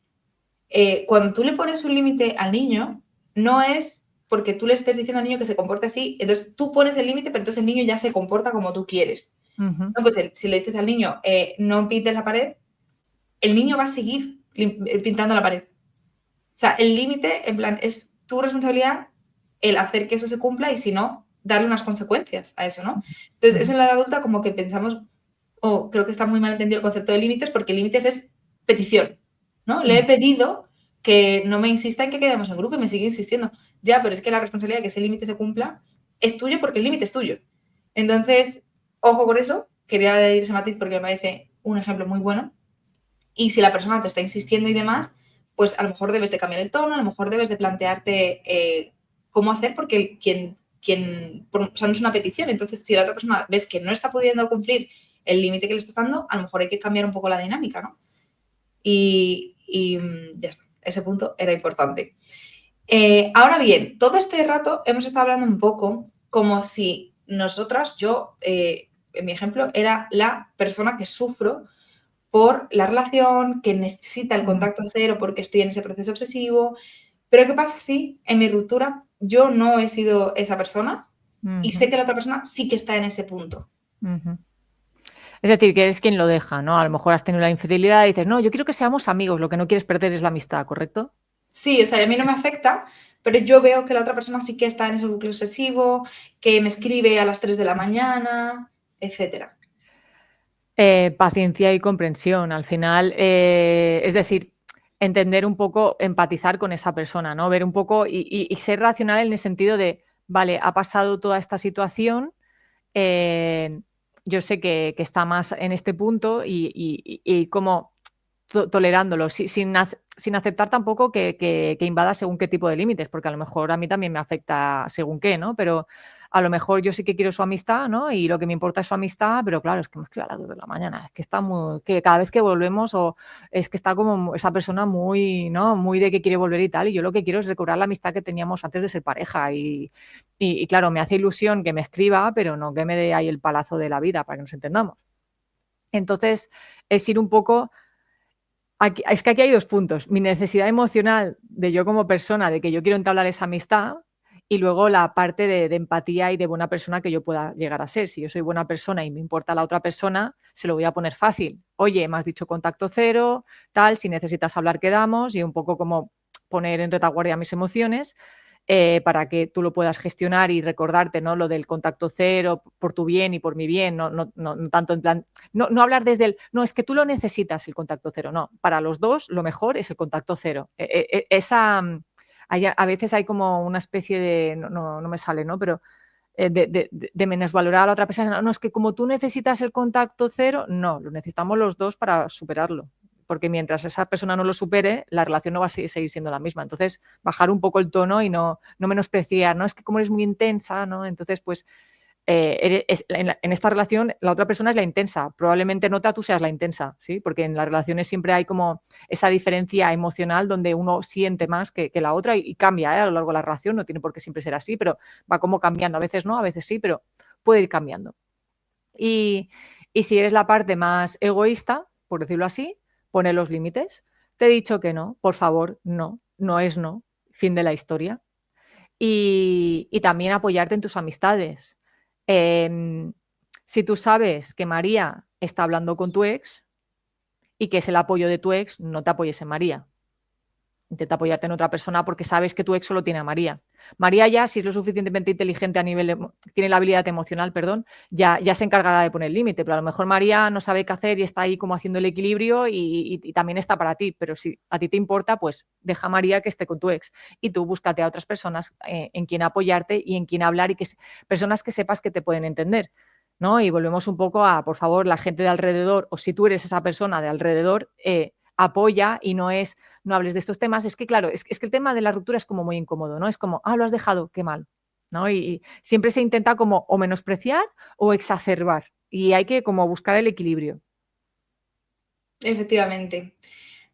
cuando tú le pones un límite al niño, no es porque tú le estés diciendo al niño que se comporte así, entonces tú pones el límite, pero entonces el niño ya se comporta como tú quieres. No, pues si le dices al niño, no pintes la pared, el niño va a seguir pintando la pared. O sea, el límite, en plan, es tu responsabilidad el hacer que eso se cumpla y si no, darle unas consecuencias a eso, ¿no? Entonces, eso en la edad adulta como que pensamos, o creo que está muy mal entendido el concepto de límites, porque límites es petición, ¿no? Le he pedido que no me insista en que quedemos en grupo y me sigue insistiendo. Ya, pero es que la responsabilidad de que ese límite se cumpla es tuyo porque el límite es tuyo. Entonces, ojo con eso. Quería decir ese matiz porque me parece un ejemplo muy bueno. Y si la persona te está insistiendo y demás, pues a lo mejor debes de cambiar el tono, a lo mejor debes de plantearte cómo hacer, porque o sea, no es una petición. Entonces, si la otra persona ves que no está pudiendo cumplir el límite que le estás dando, a lo mejor hay que cambiar un poco la dinámica, ¿no? Y ya está, ese punto era importante. Ahora bien, todo este rato hemos estado hablando un poco como si nosotras, yo, en mi ejemplo, era la persona que sufro por la relación, que necesita el contacto cero porque estoy en ese proceso obsesivo. Pero ¿qué pasa si en mi ruptura yo no he sido esa persona y sé que la otra persona sí que está en ese punto? Es decir, que eres quien lo deja, ¿no? A lo mejor has tenido la infidelidad y dices, no, yo quiero que seamos amigos, lo que no quieres perder es la amistad, ¿correcto? Sí, o sea, a mí no me afecta, pero yo veo que la otra persona sí que está en ese bucle obsesivo, que me escribe a las 3 de la mañana, etcétera. Paciencia y comprensión. Al final, es decir, entender un poco, empatizar con esa persona, ¿no? Ver un poco y ser racional en el sentido de, vale, ha pasado toda esta situación, yo sé que está más en este punto y como tolerándolo, sin aceptar tampoco que invada según qué tipo de límites, porque a lo mejor a mí también me afecta según qué, ¿no? Pero a lo mejor yo sí que quiero su amistad, ¿no? Y lo que me importa es su amistad, pero claro, es que me escribe a las 2 de la mañana, es que está muy, que cada vez que volvemos o es que está como esa persona muy, ¿no? Muy de que quiere volver y tal, y yo lo que quiero es recobrar la amistad que teníamos antes de ser pareja y claro, me hace ilusión que me escriba, pero no que me dé ahí el palazo de la vida, para que nos entendamos. Entonces, es ir un poco... es que aquí hay 2 puntos. Mi necesidad emocional de yo como persona, de que yo quiero entablar esa amistad, y luego la parte de empatía y de buena persona que yo pueda llegar a ser. Si yo soy buena persona y me importa la otra persona, se lo voy a poner fácil. Oye, me has dicho contacto cero, tal, si necesitas hablar quedamos, y un poco como poner en retaguardia mis emociones, para que tú lo puedas gestionar y recordarte, ¿no? Lo del contacto cero por tu bien y por mi bien, no tanto en plan, no hablar desde el, no, es que tú lo necesitas el contacto cero, no, para los dos lo mejor es el contacto cero. A veces hay como una especie de, no me sale, ¿no? Pero de menosvalorar a la otra persona, no, es que como tú necesitas el contacto cero, no, lo necesitamos los dos para superarlo. Porque mientras esa persona no lo supere, la relación no va a seguir siendo la misma. Entonces, bajar un poco el tono y no menospreciar, ¿no? Es que como eres muy intensa, ¿no? Entonces, pues, en esta relación la otra persona es la intensa. Probablemente nota tú seas la intensa, ¿sí? Porque en las relaciones siempre hay como esa diferencia emocional donde uno siente más que la otra y cambia, ¿eh? A lo largo de la relación. No tiene por qué siempre ser así, pero va como cambiando. A veces no, a veces sí, pero puede ir cambiando. Y si eres la parte más egoísta, por decirlo así, pone los límites. Te he dicho que no, por favor, no es no, fin de la historia. Y también apoyarte en tus amistades. Em, si tú sabes que María está hablando con tu ex y que es el apoyo de tu ex, no te apoyes en María. Intenta apoyarte en otra persona porque sabes que tu ex solo tiene a María. María ya, si es lo suficientemente inteligente a nivel, tiene la habilidad emocional, perdón, ya se encargará de poner el límite, pero a lo mejor María no sabe qué hacer y está ahí como haciendo el equilibrio y también está para ti, pero si a ti te importa, pues deja a María que esté con tu ex y tú búscate a otras personas en quien apoyarte y en quien hablar y personas que sepas que te pueden entender, ¿no? Y volvemos un poco a, por favor, la gente de alrededor, o si tú eres esa persona de alrededor, apoya y no hables de estos temas. Es que, claro, es que el tema de la ruptura es como muy incómodo, ¿no? Es como, lo has dejado, qué mal, ¿no? Y siempre se intenta como o menospreciar o exacerbar y hay que como buscar el equilibrio. Efectivamente.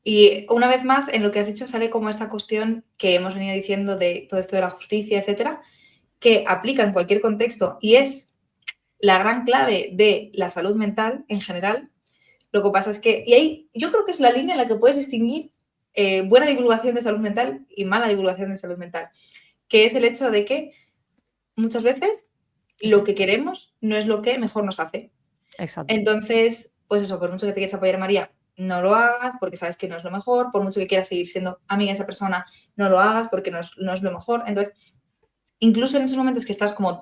Y una vez más, en lo que has dicho sale como esta cuestión que hemos venido diciendo de todo esto de la justicia, etcétera, que aplica en cualquier contexto y es la gran clave de la salud mental en general. Lo que pasa es que, y ahí yo creo que es la línea en la que puedes distinguir buena divulgación de salud mental y mala divulgación de salud mental, que es el hecho de que muchas veces lo que queremos no es lo que mejor nos hace. Exacto. Entonces, pues eso, por mucho que te quieras apoyar a María, no lo hagas porque sabes que no es lo mejor, por mucho que quieras seguir siendo amiga de esa persona, no lo hagas porque no es lo mejor. Entonces, incluso en esos momentos que estás como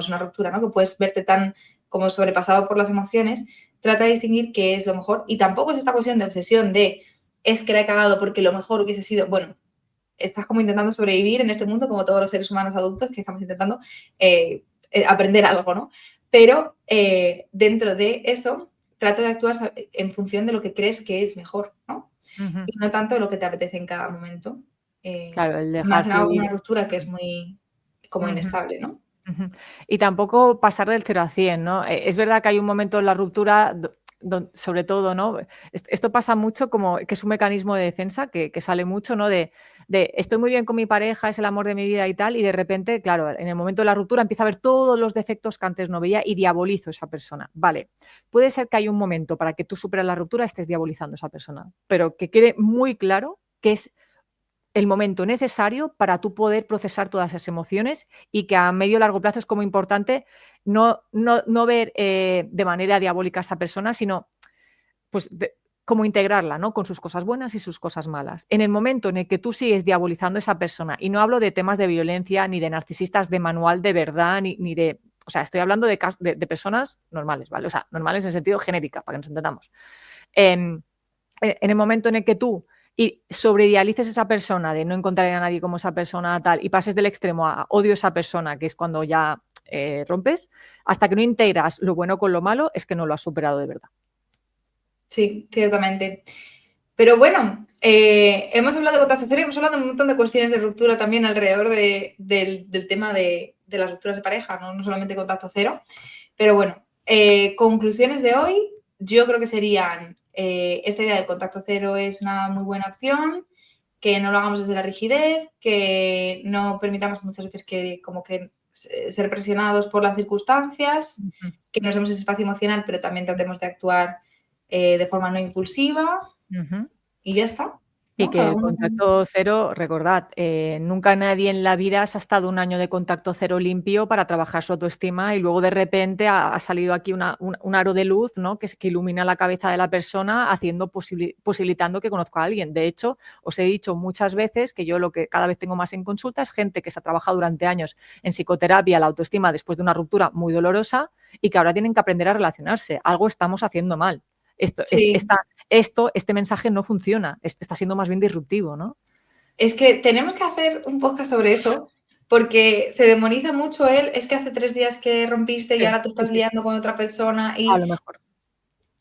es una ruptura, ¿no? Que puedes verte tan como sobrepasado por las emociones, trata de distinguir qué es lo mejor. Y tampoco es esta cuestión de obsesión de es que la he cagado porque lo mejor hubiese sido, bueno, estás como intentando sobrevivir en este mundo como todos los seres humanos adultos que estamos intentando aprender algo, ¿no? Pero dentro de eso, trata de actuar en función de lo que crees que es mejor, ¿no? Uh-huh. Y no tanto lo que te apetece en cada momento. Claro, el dejar Más en algo como una fluir. ruptura que es muy como Uh-huh. inestable, ¿no? Uh-huh. Y tampoco pasar del 0 a 100, ¿no? Es verdad que hay un momento en la ruptura, sobre todo, ¿no? Esto pasa mucho como que es un mecanismo de defensa que sale mucho, ¿no? De estoy muy bien con mi pareja, es el amor de mi vida y tal, y de repente, claro, en el momento de la ruptura empieza a ver todos los defectos que antes no veía y diabolizo a esa persona. Vale, puede ser que hay un momento para que tú superes la ruptura estés diabolizando a esa persona, pero que quede muy claro que es el momento necesario para tú poder procesar todas esas emociones y que a medio y largo plazo es como importante no ver de manera diabólica a esa persona, sino pues como integrarla, ¿no? Con sus cosas buenas y sus cosas malas. En el momento en el que tú sigues diabolizando a esa persona, y no hablo de temas de violencia, ni de narcisistas de manual de verdad, ni de... O sea, estoy hablando de personas normales, ¿vale? O sea, normales en sentido genérica, para que nos entendamos. En el momento en el que tú y sobreidealices a esa persona, de no encontrar a nadie como esa persona tal, y pases del extremo a odio a esa persona, que es cuando ya rompes, hasta que no integras lo bueno con lo malo, es que no lo has superado de verdad. Sí, ciertamente. Pero bueno, hemos hablado de contacto cero, hemos hablado de un montón de cuestiones de ruptura también alrededor del tema de las rupturas de pareja, no solamente contacto cero. Pero bueno, conclusiones de hoy, yo creo que serían, esta idea del contacto cero es una muy buena opción, que no lo hagamos desde la rigidez, que no permitamos muchas veces que como que ser presionados por las circunstancias, que nos demos ese espacio emocional, pero también tratemos de actuar de forma no impulsiva y ya está. Y que el contacto cero, recordad, nunca nadie en la vida se ha estado un año de contacto cero limpio para trabajar su autoestima y luego de repente ha salido aquí un aro de luz, ¿no? que ilumina la cabeza de la persona posibilitando que conozca a alguien. De hecho, os he dicho muchas veces que yo lo que cada vez tengo más en consulta es gente que se ha trabajado durante años en psicoterapia, la autoestima después de una ruptura muy dolorosa y que ahora tienen que aprender a relacionarse. Algo estamos haciendo mal. Este mensaje no funciona, está siendo más bien disruptivo, ¿no? Es que tenemos que hacer un podcast sobre eso, porque se demoniza mucho es que hace 3 días que rompiste y ahora te estás liando con otra persona y... A lo mejor,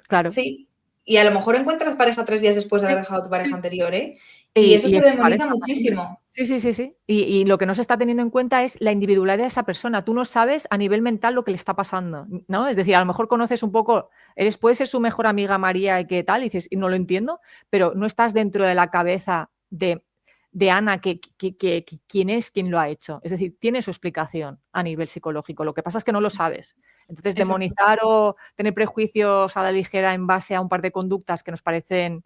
claro. Sí, y a lo mejor encuentras pareja 3 días después de haber dejado a tu pareja anterior, ¿eh? Y eso se demoniza pareja, muchísimo. Sí. Y lo que no se está teniendo en cuenta es la individualidad de esa persona. Tú no sabes a nivel mental lo que le está pasando, ¿no? Es decir, a lo mejor conoces un poco, puede ser su mejor amiga María y qué tal, y dices, y no lo entiendo, pero no estás dentro de la cabeza de Ana, quién es quien lo ha hecho. Es decir, tiene su explicación a nivel psicológico. Lo que pasa es que no lo sabes. Entonces, demonizar o tener prejuicios a la ligera en base a un par de conductas que nos parecen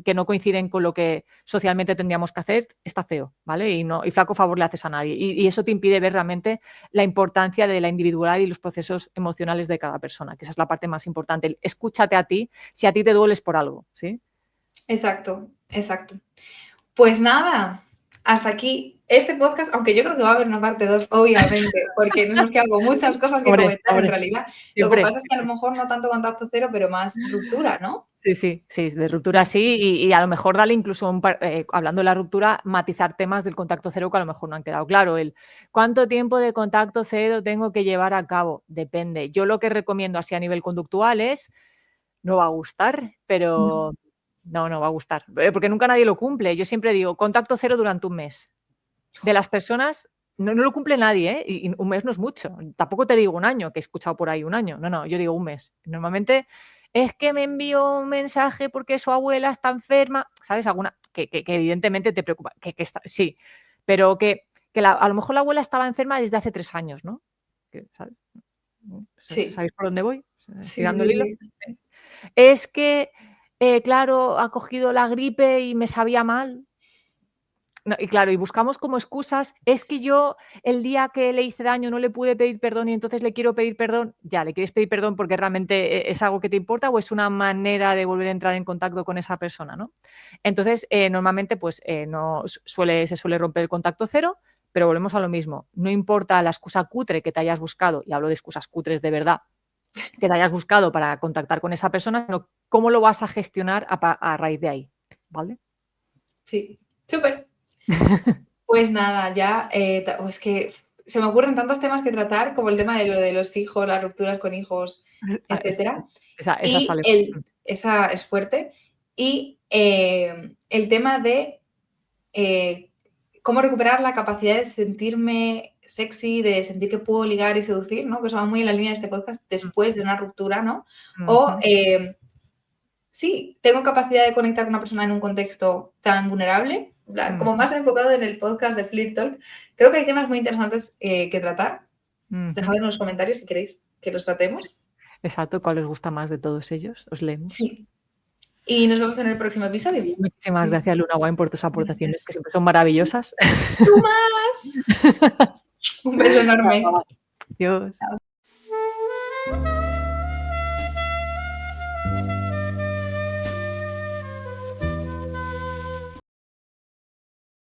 que no coinciden con lo que socialmente tendríamos que hacer, está feo, ¿vale? Y flaco favor le haces a nadie. Y eso te impide ver realmente la importancia de la individualidad y los procesos emocionales de cada persona, que esa es la parte más importante. Escúchate a ti si a ti te dueles por algo, ¿sí? Exacto. Pues nada, hasta aquí este podcast, aunque yo creo que va a haber una parte 2, obviamente, porque nos quedan muchas cosas que comentar en realidad. Siempre. Lo que pasa es que a lo mejor no tanto contacto cero, pero más ruptura, ¿no? Sí, de ruptura sí, y a lo mejor darle incluso, hablando de la ruptura, matizar temas del contacto cero que a lo mejor no han quedado claro. ¿Cuánto tiempo de contacto cero tengo que llevar a cabo? Depende. Yo lo que recomiendo así a nivel conductual es, no va a gustar, pero no va a gustar, porque nunca nadie lo cumple. Yo siempre digo, contacto cero durante un mes. De las personas, no lo cumple nadie, ¿eh? Y un mes no es mucho. Tampoco te digo un año, que he escuchado por ahí un año. No, yo digo un mes. Normalmente es que me envió un mensaje porque su abuela está enferma, ¿sabes? Alguna que evidentemente te preocupa, sí, pero que a lo mejor la abuela estaba enferma desde hace 3 años, ¿no? ¿Sabes? Sí. ¿Sabéis por dónde voy? Sí, tirando el hilo. Es que, claro, ha cogido la gripe y me sabía mal. No, y claro, y buscamos como excusas, es que yo el día que le hice daño no le pude pedir perdón y entonces le quiero pedir perdón. Ya, ¿le quieres pedir perdón porque realmente es algo que te importa o es una manera de volver a entrar en contacto con esa persona, ¿no? Entonces, normalmente pues se suele romper el contacto cero, pero volvemos a lo mismo. No importa la excusa cutre que te hayas buscado, y hablo de excusas cutres de verdad, que te hayas buscado para contactar con esa persona, sino cómo lo vas a gestionar a raíz de ahí, ¿vale? Sí, súper. Pues nada, ya, es que se me ocurren tantos temas que tratar, como el tema de lo de los hijos, las rupturas con hijos, etcétera. Esa sale. Esa es fuerte. Y el tema de cómo recuperar la capacidad de sentirme sexy, de sentir que puedo ligar y seducir, ¿no? Que eso va muy en la línea de este podcast, después de una ruptura, ¿no? O sí, tengo capacidad de conectar con una persona en un contexto tan vulnerable, como más enfocado en el podcast de Flirt Talk. Creo que hay temas muy interesantes que tratar. Dejadme en los comentarios si queréis que los tratemos. Sí. Exacto, ¿cuál os gusta más de todos ellos? Os leemos. Sí. Y nos vemos en el próximo episodio. Muchísimas gracias, Luna Wine, por tus aportaciones, que siempre son maravillosas. ¡Tú más! Un beso enorme. Adiós. Chao.